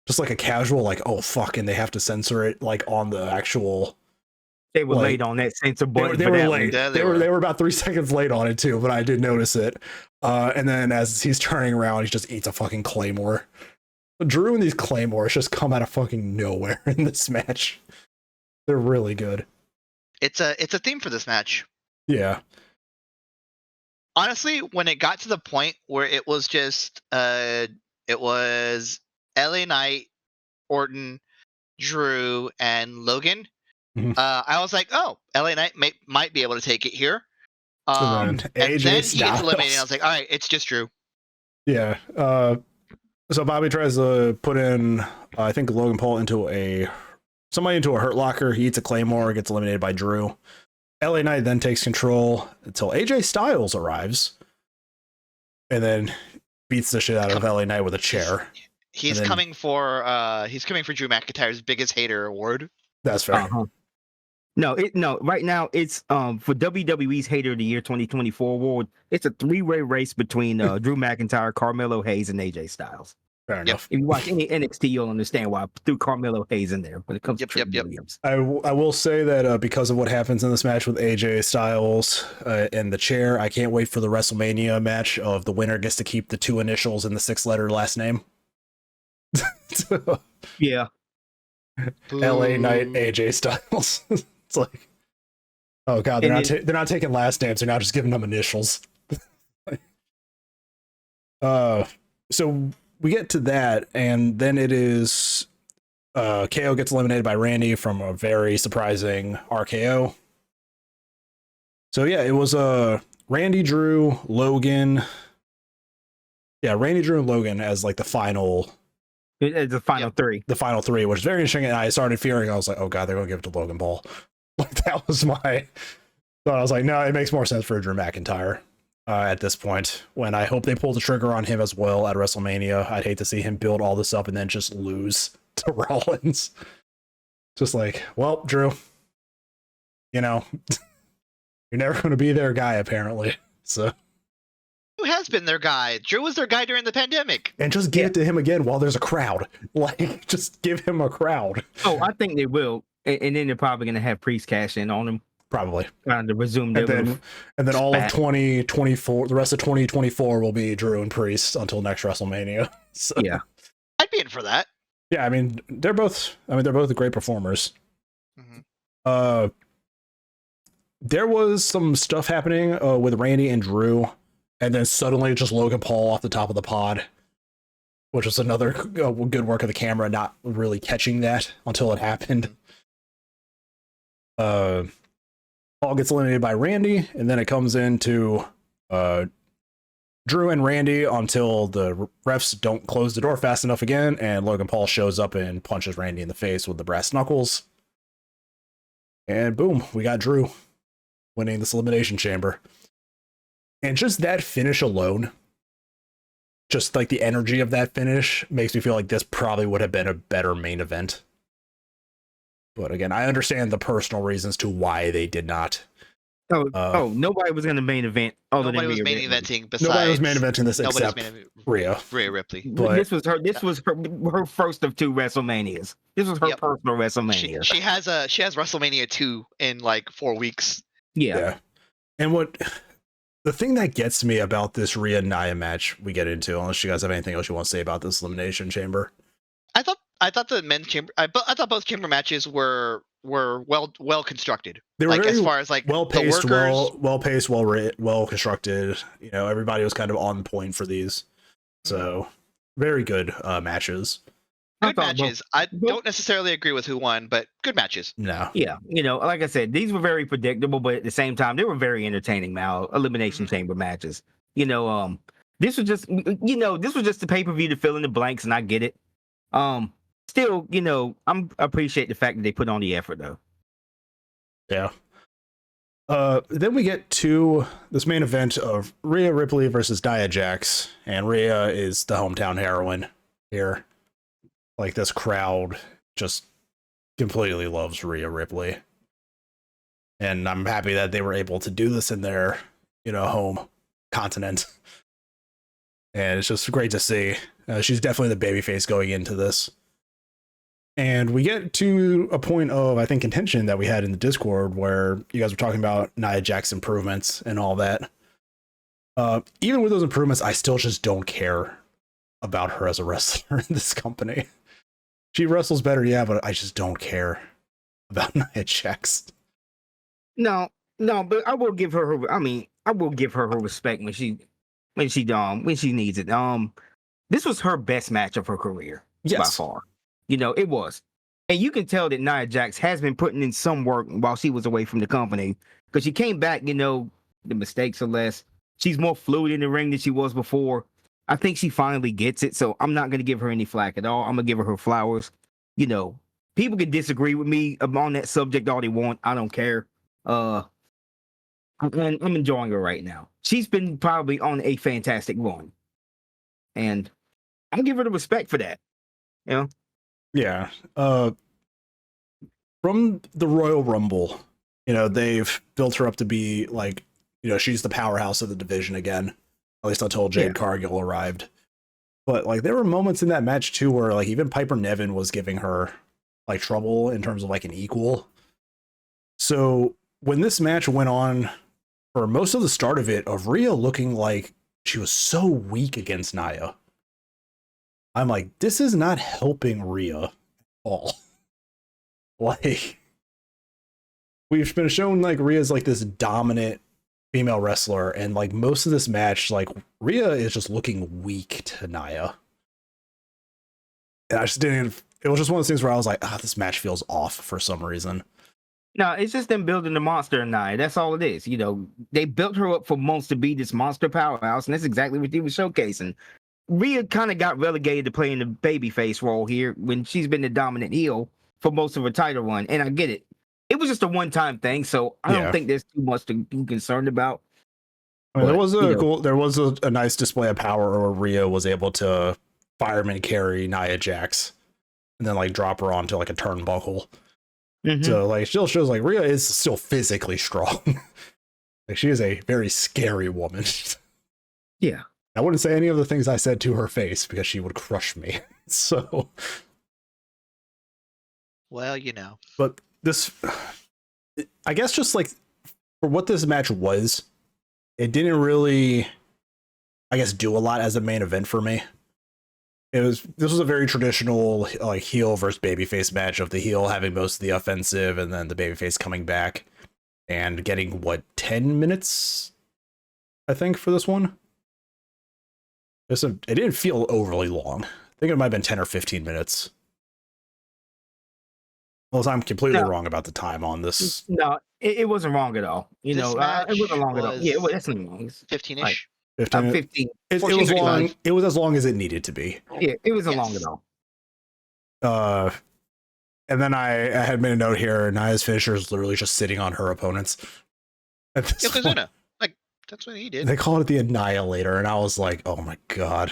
just like a casual, like, oh fuck, and they have to censor it like on the actual. They were late on that censor button. They were late. Yeah, they were about 3 seconds late on it too, but I did notice it. And then as he's turning around, he just eats a fucking claymore. Drew and these claymores just come out of fucking nowhere in this match. They're really good. It's a theme for this match. Yeah. Honestly, when it got to the point where it was just it was LA Knight, Orton, Drew, and Logan, I was like, oh, LA Knight might be able to take it here. And then he gets eliminated. I was like, all right, it's just Drew. Yeah. So Bobby tries to put in, I think, Logan Paul into somebody into a hurt locker. He eats a claymore, gets eliminated by Drew. LA Knight then takes control until AJ Styles arrives, and then beats the shit out of LA Knight with a chair. He's coming for Drew McIntyre's biggest hater award. That's fair. No, right now it's for WWE's Hater of the Year 2024 award. It's a 3-way race between Drew McIntyre, Carmelo Hayes, and AJ Styles. Fair enough. If you watch any NXT, you'll understand why I threw Carmelo Hayes in there when it comes to Triple Williams. I will say that because of what happens in this match with AJ Styles and the chair, I can't wait for the WrestleMania match of the winner gets to keep the 2 initials in the 6-letter last name. Yeah. LA Knight, AJ Styles. It's like, oh god, they're not taking last names. They're now just giving them initials. So we get to that, and then it is KO gets eliminated by Randy from a very surprising RKO. So yeah, it was Randy, Drew, Logan. Yeah, Randy, Drew, and Logan as like the final. The final 3. The final 3, which is very interesting. And I started fearing, I was like, oh god, they're gonna give it to Logan Paul. Like that was my thought. I was like, no, it makes more sense for Drew McIntyre at this point. When I hope they pull the trigger on him as well at WrestleMania. I'd hate to see him build all this up and then just lose to Rollins. Just like, well, Drew, you're never going to be their guy apparently. So. Who has been their guy? Drew was their guy during the pandemic. And just give it to him again while there's a crowd. Like, just give him a crowd. Oh, I think they will. And then they're probably going to have Priest cash in on him. Probably. Trying to resume their and then all of 2024, the rest of 2024 will be Drew and Priest until next WrestleMania. So, yeah. I'd be in for that. Yeah, I mean, they're both great performers. Mm-hmm. There was some stuff happening with Randy and Drew. And then suddenly just Logan Paul off the top of the pod, which was another good work of the camera, not really catching that until it happened. Paul gets eliminated by Randy, and then it comes into Drew and Randy until the refs don't close the door fast enough again, and Logan Paul shows up and punches Randy in the face with the brass knuckles. And boom, we got Drew winning this Elimination Chamber. And just that finish alone, just like the energy of that finish, makes me feel like this probably would have been a better main event. But again, I understand the personal reasons to why they did not Nobody was going to main event other Nobody than was Rhea main Ripley. eventing besides. Nobody was main eventing this Nobody's except main Rhea. Rhea Ripley. But This was her first of 2 WrestleManias. This was her Yep. personal WrestleMania. She has WrestleMania 2 in like 4 weeks. Yeah. And the thing that gets me about this Rhea Nia match we get into, unless you guys have anything else you want to say about this Elimination Chamber. I thought the men's chamber. I thought both chamber matches were well constructed. They were like very as far as like well paced, the workers, well paced, well constructed. You know, everybody was kind of on point for these, so very good matches. Good matches. I don't necessarily agree with who won, but good matches. No. Yeah, like I said, these were very predictable, but at the same time, they were very entertaining. Elimination Chamber matches. This was just the pay-per-view to fill in the blanks, and I get it. Still, I appreciate the fact that they put on the effort, though. Yeah. Then we get to this main event of Rhea Ripley versus Nia Jax, and Rhea is the hometown heroine here. Like, this crowd just completely loves Rhea Ripley. And I'm happy that they were able to do this in their, home continent. And it's just great to see. She's definitely the babyface going into this. And we get to a point of, I think, contention that we had in the Discord where you guys were talking about Nia Jax improvements and all that. Even with those improvements, I still just don't care about her as a wrestler in this company. She wrestles better, yeah, but I just don't care about Nia Jax. No, but I will give her her respect when she needs it. This was her best match of her career, by far. It was. And you can tell that Nia Jax has been putting in some work while she was away from the company. Because she came back, the mistakes are less. She's more fluid in the ring than she was before. I think she finally gets it, so I'm not going to give her any flack at all. I'm going to give her flowers. People can disagree with me on that subject all they want. I don't care. I'm enjoying her right now. She's been probably on a fantastic run. And I'll give her the respect for that. Yeah. From the Royal Rumble, they've built her up to be like, she's the powerhouse of the division again. At least until Jade Cargill arrived. But like there were moments in that match too where like even Piper Niven was giving her like trouble in terms of like an equal. So when this match went on for most of the start of it, of Rhea looking like she was so weak against Nia, I'm like, this is not helping Rhea at all. Like, we've been shown like Rhea's like this dominant female wrestler, and like most of this match, like Rhea is just looking weak to Nia. And I just didn't. It was just one of those things where I was like, this match feels off for some reason. No, it's just them building the monster in Nia. That's all it is. They built her up for months to be this monster powerhouse, and that's exactly what they were showcasing. Rhea kind of got relegated to playing the babyface role here when she's been the dominant heel for most of her title run, and I get it. It was just a one-time thing, so I don't think there's too much to be concerned about. I mean, there was a nice display of power where Rhea was able to fireman carry Nia Jax and then like drop her onto like a turnbuckle. Mm-hmm. So like still shows like Rhea is still physically strong. Like she is a very scary woman. Yeah. I wouldn't say any of the things I said to her face because she would crush me. So well, But this, I guess, just like for what this match was, it didn't really, I guess, do a lot as a main event for me. This was a very traditional like heel versus babyface match of the heel having most of the offensive and then the babyface coming back and getting 10 minutes, I think, for this one. It didn't feel overly long. I think it might have been 10 or 15 minutes. Well, I'm completely wrong about the time on this. No, it wasn't wrong at all. It wasn't long at all. Yeah, that's not long. 15-ish. Like, 15. 15. It was long. It was as long as it needed to be. Yeah, it wasn't long at all. And then I had made a note here. Nia's finisher is literally just sitting on her opponents. Yokozuna. Like that's what he did. They called it the Annihilator, and I was like, "Oh my god!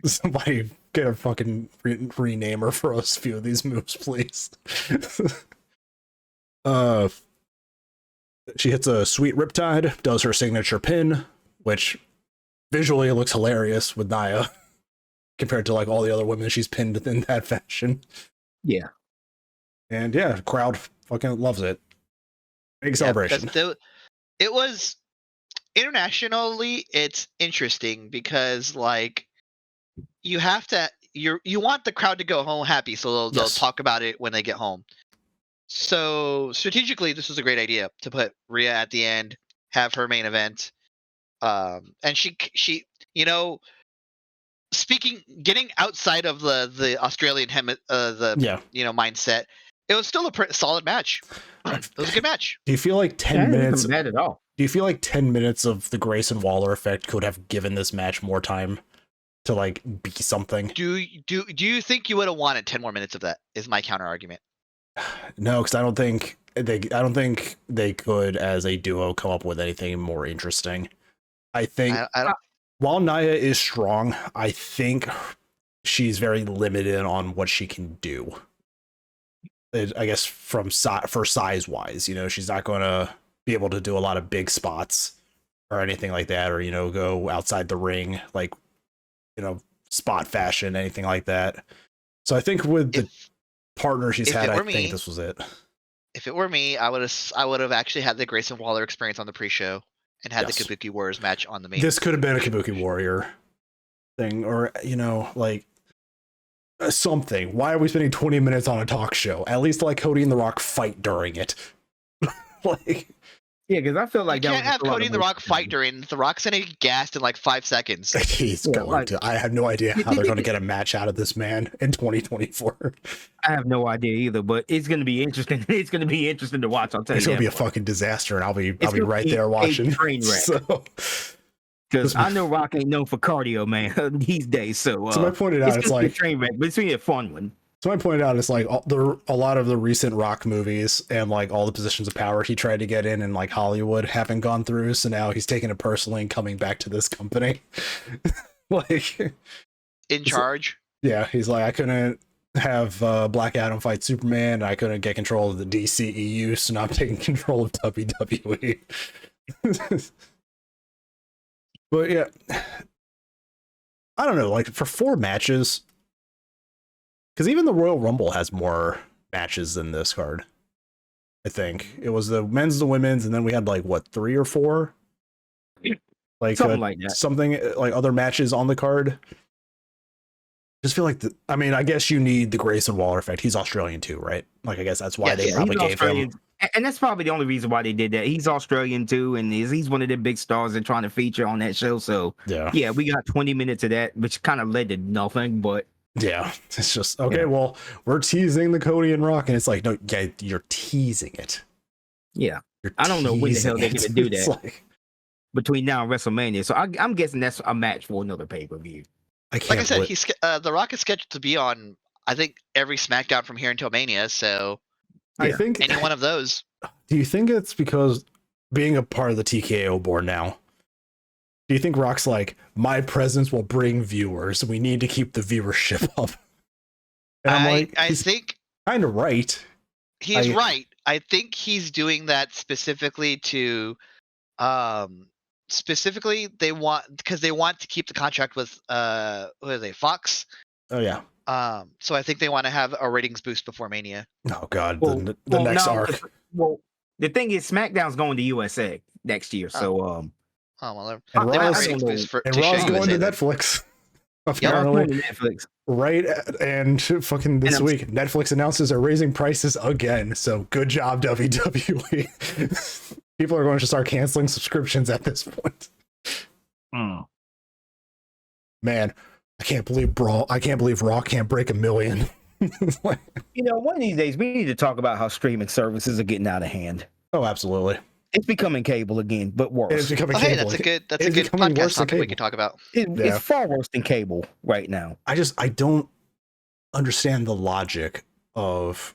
Somebody get a fucking rename her for a few of these moves, please." She hits a sweet Riptide, does her signature pin, which visually looks hilarious with Nia compared to like all the other women she's pinned in that fashion. Yeah. And yeah, crowd fucking loves it. Big celebration. It was internationally, it's interesting because like you have to you want the crowd to go home happy, so they'll talk about it when they get home. So strategically, this was a great idea to put Rhea at the end, have her main event, and she getting outside of the Australian mindset, it was still a solid match. It was a good match. Do you feel like 10 minutes? Not bad at all. Do you feel like 10 minutes of the Grayson Waller effect could have given this match more time to like be something? Do you think you would have wanted 10 more minutes of that? Is my counter argument. No, because I don't think they could, as a duo, come up with anything more interesting. I think while Nia is strong, I think she's very limited on what she can do. I guess for size wise, she's not going to be able to do a lot of big spots or anything like that, or go outside the ring like spot fashion, anything like that. So I think with the partner she's had, I think this was it. If it were me, I would have actually had the Grayson Waller experience on the pre-show and had the Kabuki Warriors match on the main. This could have been a Kabuki Warrior thing, or like something. Why are we spending 20 minutes on a talk show? At least like Cody and The Rock fight during it. Like, yeah, because I feel like you can't have Cody and The Rock fight during. The Rock's gonna get gassed in like 5 seconds. He's going to. I have no idea how they're going to get a match out of this man in 2024. I have no idea either, but it's going to be interesting. It's going to be interesting to watch. I'll tell you. It's going to be a fucking disaster, and I'll be right there watching. Train wreck. Because I know Rock ain't known for cardio, man, these days. So I pointed out it's like a train wreck, but it's going to be a fun one. So I pointed out it's like a lot of the recent Rock movies and like all the positions of power he tried to get in like Hollywood haven't gone through. So now he's taking it personally and coming back to this company. Like in charge. Yeah, he's like, I couldn't have Black Adam fight Superman, and I couldn't get control of the DCEU, so now I'm taking control of WWE. But yeah, I don't know, like for 4 matches, because even the Royal Rumble has more matches than this card. I think it was the men's, the women's, and then we had like what, 3 or 4, like something like that, something like other matches on the card. Just feel like I guess you need the Grayson Waller effect. He's Australian too, right? Like I guess that's why they probably gave him. And that's probably the only reason why they did that. He's Australian too, and he's one of the big stars they're trying to feature on that show. So yeah, we got 20 minutes of that, which kind of led to nothing. But yeah, it's just okay. Yeah. Well, we're teasing the Cody and Rock, and it's like, no, yeah, you're teasing it. Yeah, I don't know when the hell they're gonna do that between now and WrestleMania. So I'm guessing that's a match for another pay-per-view. Like I said, the Rock is scheduled to be on, I think, every SmackDown from here until Mania. So I think any one of those. Do you think it's because being a part of the TKO board now? Do you think Rock's like, my presence will bring viewers? We need to keep the viewership up. And I think kind of right. He's right. I think he's doing that specifically to, they want to keep the contract with who are they, Fox? Oh yeah. So I think they want to have a ratings boost before Mania. Oh god, the next arc. Well, the thing is, SmackDown's going to USA next year, so and Raw's going to Netflix. Apparently, Netflix. Right, and fucking this week, Netflix announces they're raising prices again. So good job, WWE. People are going to start canceling subscriptions at this point. Man, I can't believe Raw can't break 1 million. One of these days we need to talk about how streaming services are getting out of hand. Oh, absolutely. It's becoming cable again, but worse. It's becoming cable. Hey, that's a good podcast topic we can talk about. It's far worse than cable right now. I don't understand the logic of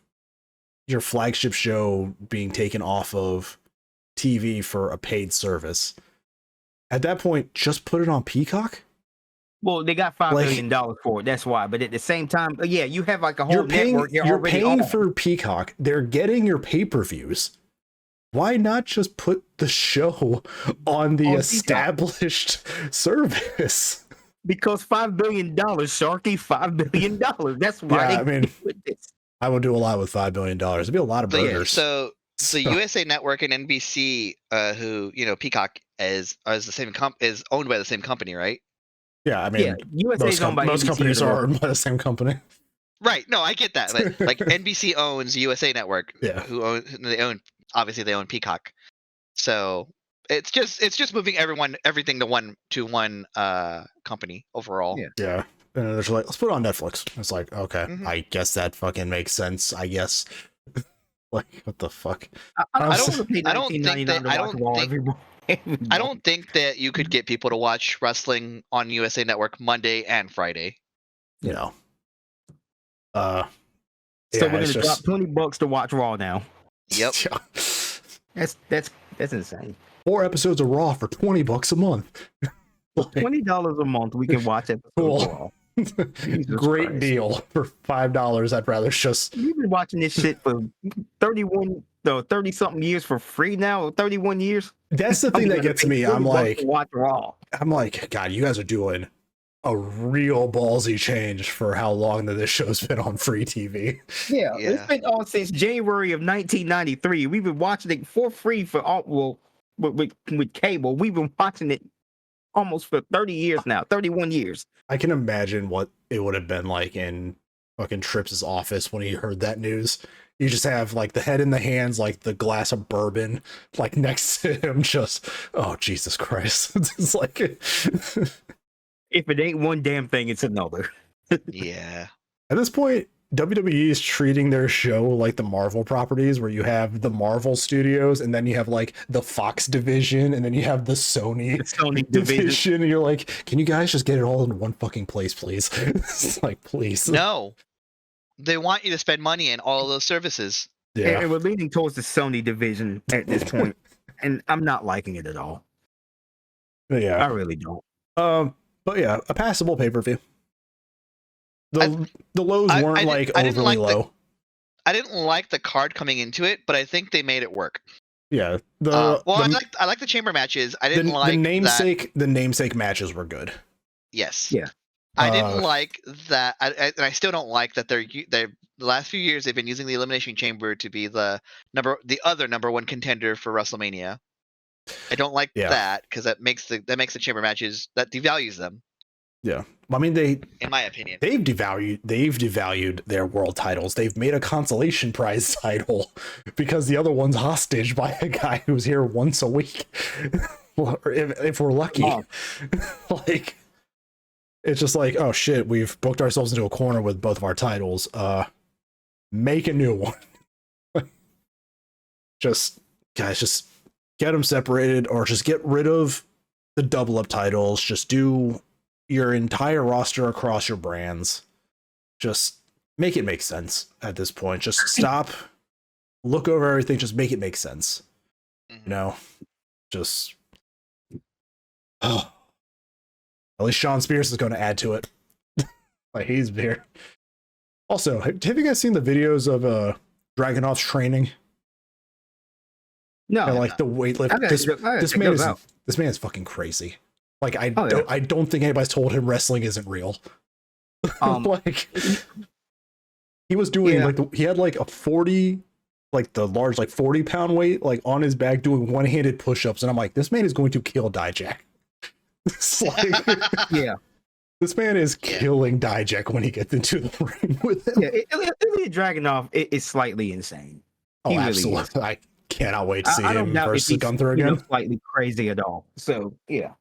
your flagship show being taken off of TV for a paid service. At that point, just put it on Peacock. Well, they got $5 million for it. That's why. But at the same time, yeah, you have like a whole network. You're paying for Peacock. They're getting your pay-per-views. why not just put the show on the established service? Because $5 billion, Sharky, $5 billion. That's why Yeah, I mean, with this. I would do a lot with $5 billion. It'd be a lot of But yeah, burgers. so USA Network and NBC, who Peacock is the same is owned by the same company, right? Yeah, I mean, USA is owned by most NBC companies are owned by the same company. Right. No, I get that. But like NBC owns USA Network. Yeah. They own Peacock. So it's just moving everything to one company overall. Yeah. And they're just like, let's put it on Netflix. It's like, okay, Mhm. I guess that fucking makes sense. I guess. Like, what the fuck? I don't think that you could get people to watch wrestling on USA Network Monday and Friday. You know. So we're gonna drop $20 to watch Raw now. Yep. Yeah. That's insane. 4 episodes of Raw for $20 a month. $20 a month we can watch episodes of Raw. Great Christ. deal for $5. I'd rather just. You've been watching this shit for 30 something years for free now. 31 years. That's the thing that gets me. I'm like, watch Raw. God, you guys are doing a real ballsy change for how long that this show's been on free TV. Yeah, it's been on since January of 1993. We've been watching it for free for with cable. We've been watching it almost for 30 years now, 31 years. I can imagine what it would have been like in fucking Tripp's office when he heard that news. You just have like the head in the hands, like the glass of bourbon, like next to him, just, oh, Jesus Christ. It's like, if it ain't one damn thing, it's another. Yeah. At this point, WWE is treating their show like the Marvel properties, where you have the Marvel studios, and then you have like the Fox division, and then you have the Sony division. And you're like, can you guys just get it all in one fucking place, please? It's like, please. No. They want you to spend money in all of those services. Yeah. And we're leaning towards the Sony division at this point, and I'm not liking it at all. Yeah. I really don't. But yeah, a passable pay-per-view. The lows weren't like overly low. I didn't like the card coming into it, but I think they made it work. Yeah. I like the chamber matches. I didn't like the namesake matches were good. Yes. Yeah. I didn't like that, and I still don't like that they're the last few years they've been using the Elimination Chamber to be the other number one contender for WrestleMania. I don't like that because that makes the chamber matches, that devalues them. Yeah. I mean, in my opinion, they've devalued their world titles. They've made a consolation prize title because the other one's hostage by a guy who's here once a week. if we're lucky. Oh. Like, it's just like, oh shit, we've booked ourselves into a corner with both of our titles. Make a new one. Just get them separated, or just get rid of the double up titles. Just do your entire roster across your brands. Just make it make sense at this point. Just stop, look over everything, just make it make sense. You know, just at least Sean Spears is going to add to it. Like, he's here. Also, have you guys seen the videos of Dragunov's training? No, and, like, the weightlifting. This man is fucking crazy. Like, I don't think anybody's told him wrestling isn't real. Like, he was doing he had like a 40, like the large, like 40-pound weight, like on his back doing one-handed push-ups, and I'm like, this man is going to kill Dijak. It's like, this man is killing Dijak when he gets into the ring with him. Yeah, Ilya Dragunov is slightly insane. He absolutely. Really I cannot wait to see him versus Gunther again. Slightly crazy at all. So yeah.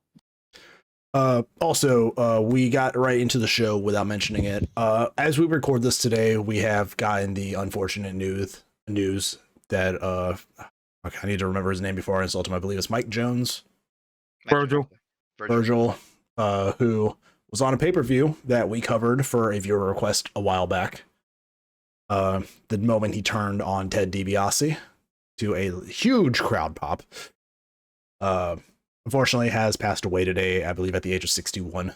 Also, we got right into the show without mentioning it. As we record this today, we have gotten the unfortunate news that I need to remember his name before I insult him. I believe it's Mike Jones. Virgil, who was on a pay-per-view that we covered for a viewer request a while back. The moment he turned on Ted DiBiase to a huge crowd pop. Unfortunately has passed away today, I believe at the age of 61.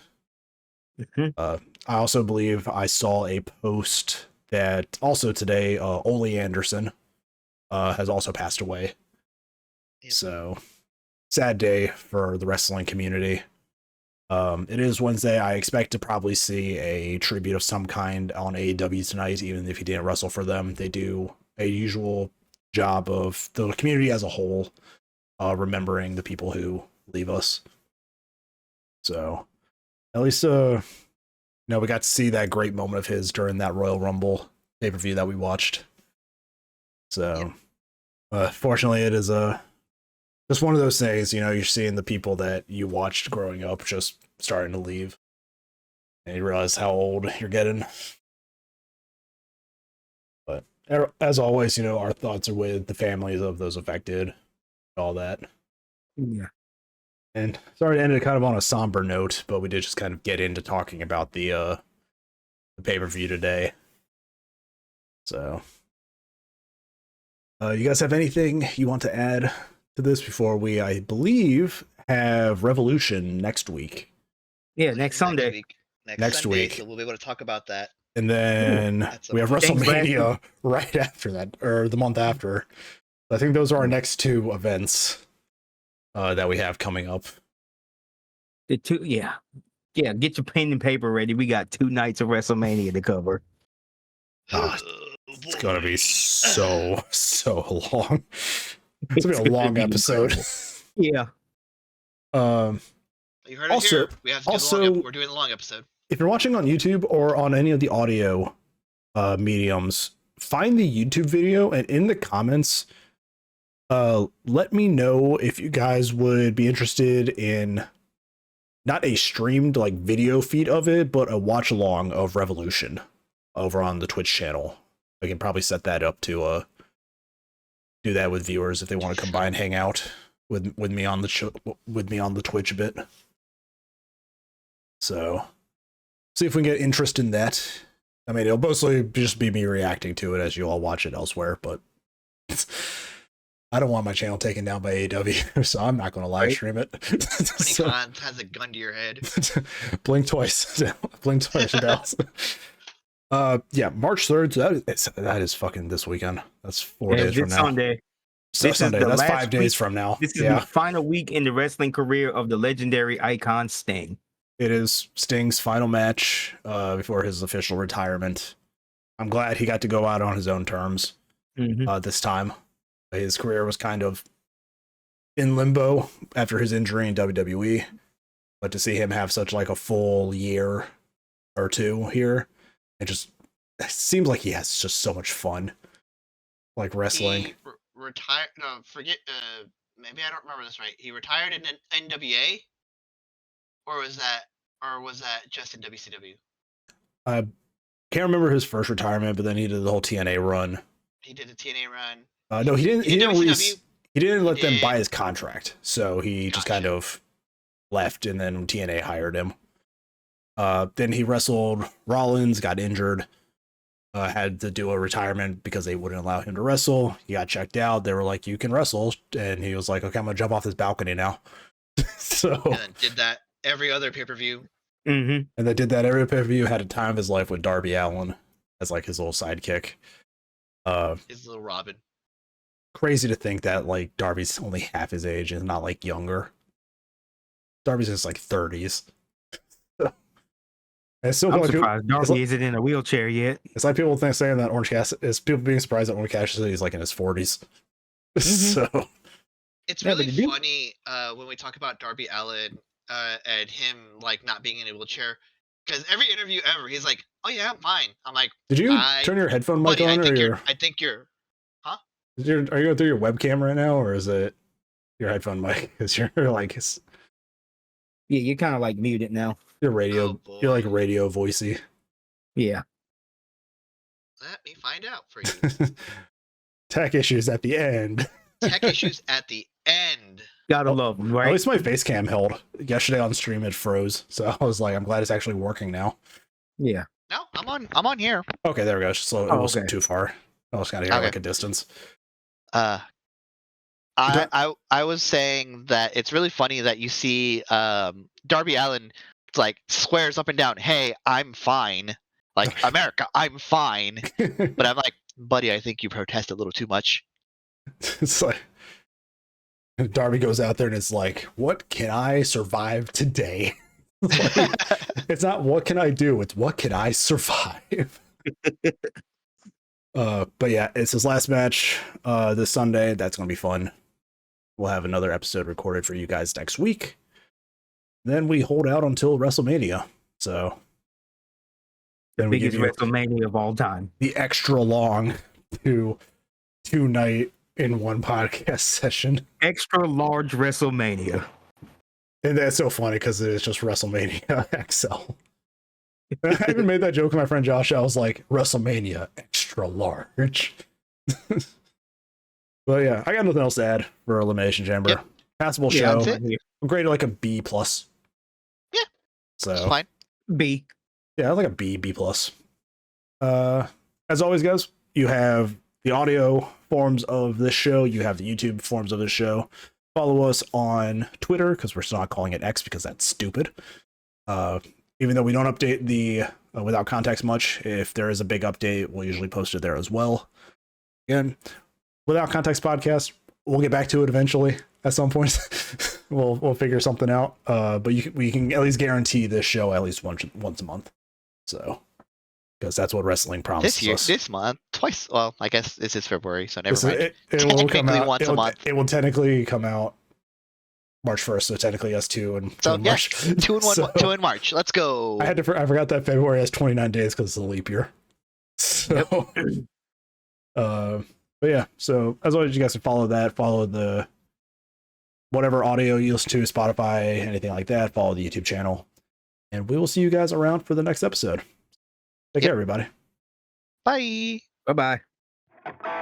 I also believe I saw a post that also today, Ole Anderson has also passed away. Yep. So sad day for the wrestling community. It is Wednesday. I expect to probably see a tribute of some kind on AEW tonight, even if he didn't wrestle for them. They do a usual job of the community as a whole, remembering the people who leave us. So at least, we got to see that great moment of his during that Royal Rumble pay-per-view that we watched. So, fortunately, it is just one of those things, you're seeing the people that you watched growing up just starting to leave. And you realize how old you're getting. But as always, our thoughts are with the families of those affected, all that. Yeah. And sorry to end it kind of on a somber note, but we did just kind of get into talking about the pay-per-view today. So, you guys have anything you want to add to this before we, I believe, have Revolution next week? Yeah, next Sunday. Next Sunday, week. so we'll be able to talk about that. And then That's we have amazing. WrestleMania right after that, or the month after. I think those are our next two events that we have coming up. The two, yeah. Get your pen and paper ready. We got 2 nights of WrestleMania to cover. It's gonna be so long. It's gonna be a long episode. Yeah. You heard it here. We have to do we're doing the long episode. If you're watching on YouTube or on any of the audio mediums, find the YouTube video and in the comments, let me know if you guys would be interested in not a streamed like video feed of it, but a watch along of Revolution over on the Twitch channel. I can probably set that up to do that with viewers if they want to come by and hang out with me on the Twitch a bit. So see if we can get interest in that. I mean, it'll mostly just be me reacting to it as you all watch it elsewhere, but I don't want my channel taken down by AEW, so I'm not going to live stream it. So, has a gun to your head. Blink twice. Blink twice. Yeah, March 3rd. So that is fucking this weekend. That's 4 days from now. Sunday. Sunday. That's 5 days from now. This is the final week in the wrestling career of the legendary icon Sting. It is Sting's final match before his official retirement. I'm glad he got to go out on his own terms this time. His career was kind of in limbo after his injury in WWE, but to see him have such like a full year or two here, it seems like he has just so much fun, like wrestling. He retired. No, forget. Maybe I don't remember this right. He retired in NWA, or was that just in WCW? I can't remember his first retirement, but then he did the whole TNA run. He did the TNA run. No, he didn't. He didn't let them buy his contract, so he just kind of left, and then TNA hired him. Then he wrestled Rollins, got injured, had to do a retirement because they wouldn't allow him to wrestle. He got checked out. They were like, "You can wrestle," and he was like, "Okay, I'm gonna jump off this balcony now." So and then did that every other pay-per-view. And they did that every pay-per-view. Had a time of his life with Darby Allin as like his little sidekick. His little Robin. Crazy to think that like Darby's only half his age and not like younger. Darby's just like 30s. I'm surprised Darby isn't in a wheelchair yet. It's like people saying that Orange Cassidy is people being surprised that Orange Cassidy is like in his 40s. So it's really funny when we talk about Darby Allin and him like not being in a wheelchair, because every interview ever he's like, "Oh yeah, I'm fine." I'm like, "Did you turn your headphone mic on, or I think you're, huh? Are you going through your webcam right now, or is it your headphone mic? Because you're like, yeah, you're kind of like muted now. You're radio. You're like radio voicey. Yeah. Let me find out for you. Tech issues at the end. Tech issues at the end. Gotta love them, right? At least my face cam held. Yesterday on stream it froze, so I was like, I'm glad it's actually working now. Yeah. No, I'm on here. Okay, there we go. It wasn't too far. I was kind of here like a distance. I was saying that it's really funny that you see Darby Allin like swears up and down, "Hey, I'm fine." Like, America, I'm fine. But I'm like, buddy, I think you protest a little too much. It's like Darby goes out there and it's like, what can I survive today? Like, it's not what can I do, it's what can I survive. But yeah, it's his last match this Sunday. That's gonna be fun. We'll have another episode recorded for you guys next week. Then we hold out until WrestleMania. So The biggest WrestleMania of all time. The extra long two night in one podcast session. Extra large WrestleMania. And that's so funny because it's just WrestleMania XL. I even made that joke with my friend Josh. I was like, WrestleMania extra large. But yeah, I got nothing else to add for Elimination Chamber. Yep. Passable Yeah, show. I'm graded like a B plus. Yeah. So It's fine. B. yeah, like a B plus. As always, guys, you have the audio forms of this show. You have the YouTube forms of this show. Follow us on Twitter because we're still not calling it X because that's stupid. Even though we don't update the Without Context much, if there is a big update, we'll usually post it there as well. Again, Without Context podcast, we'll get back to it eventually at some point. we'll figure something out. But we can at least guarantee this show at least once a month. So, because that's what wrestling promises us. This month, twice. Well, I guess this is February, so never mind. It will come Technically out once a month. It will technically come out March 1st, so technically S2 and So in yeah, March. 2 in March. Let's go. I forgot that February has 29 days because it's a leap year. So, but yeah, so as always, you guys can follow that. Follow the whatever audio you listen to, Spotify, anything like that. Follow the YouTube channel, and we will see you guys around for the next episode. Take care, everybody. Bye. Bye-bye.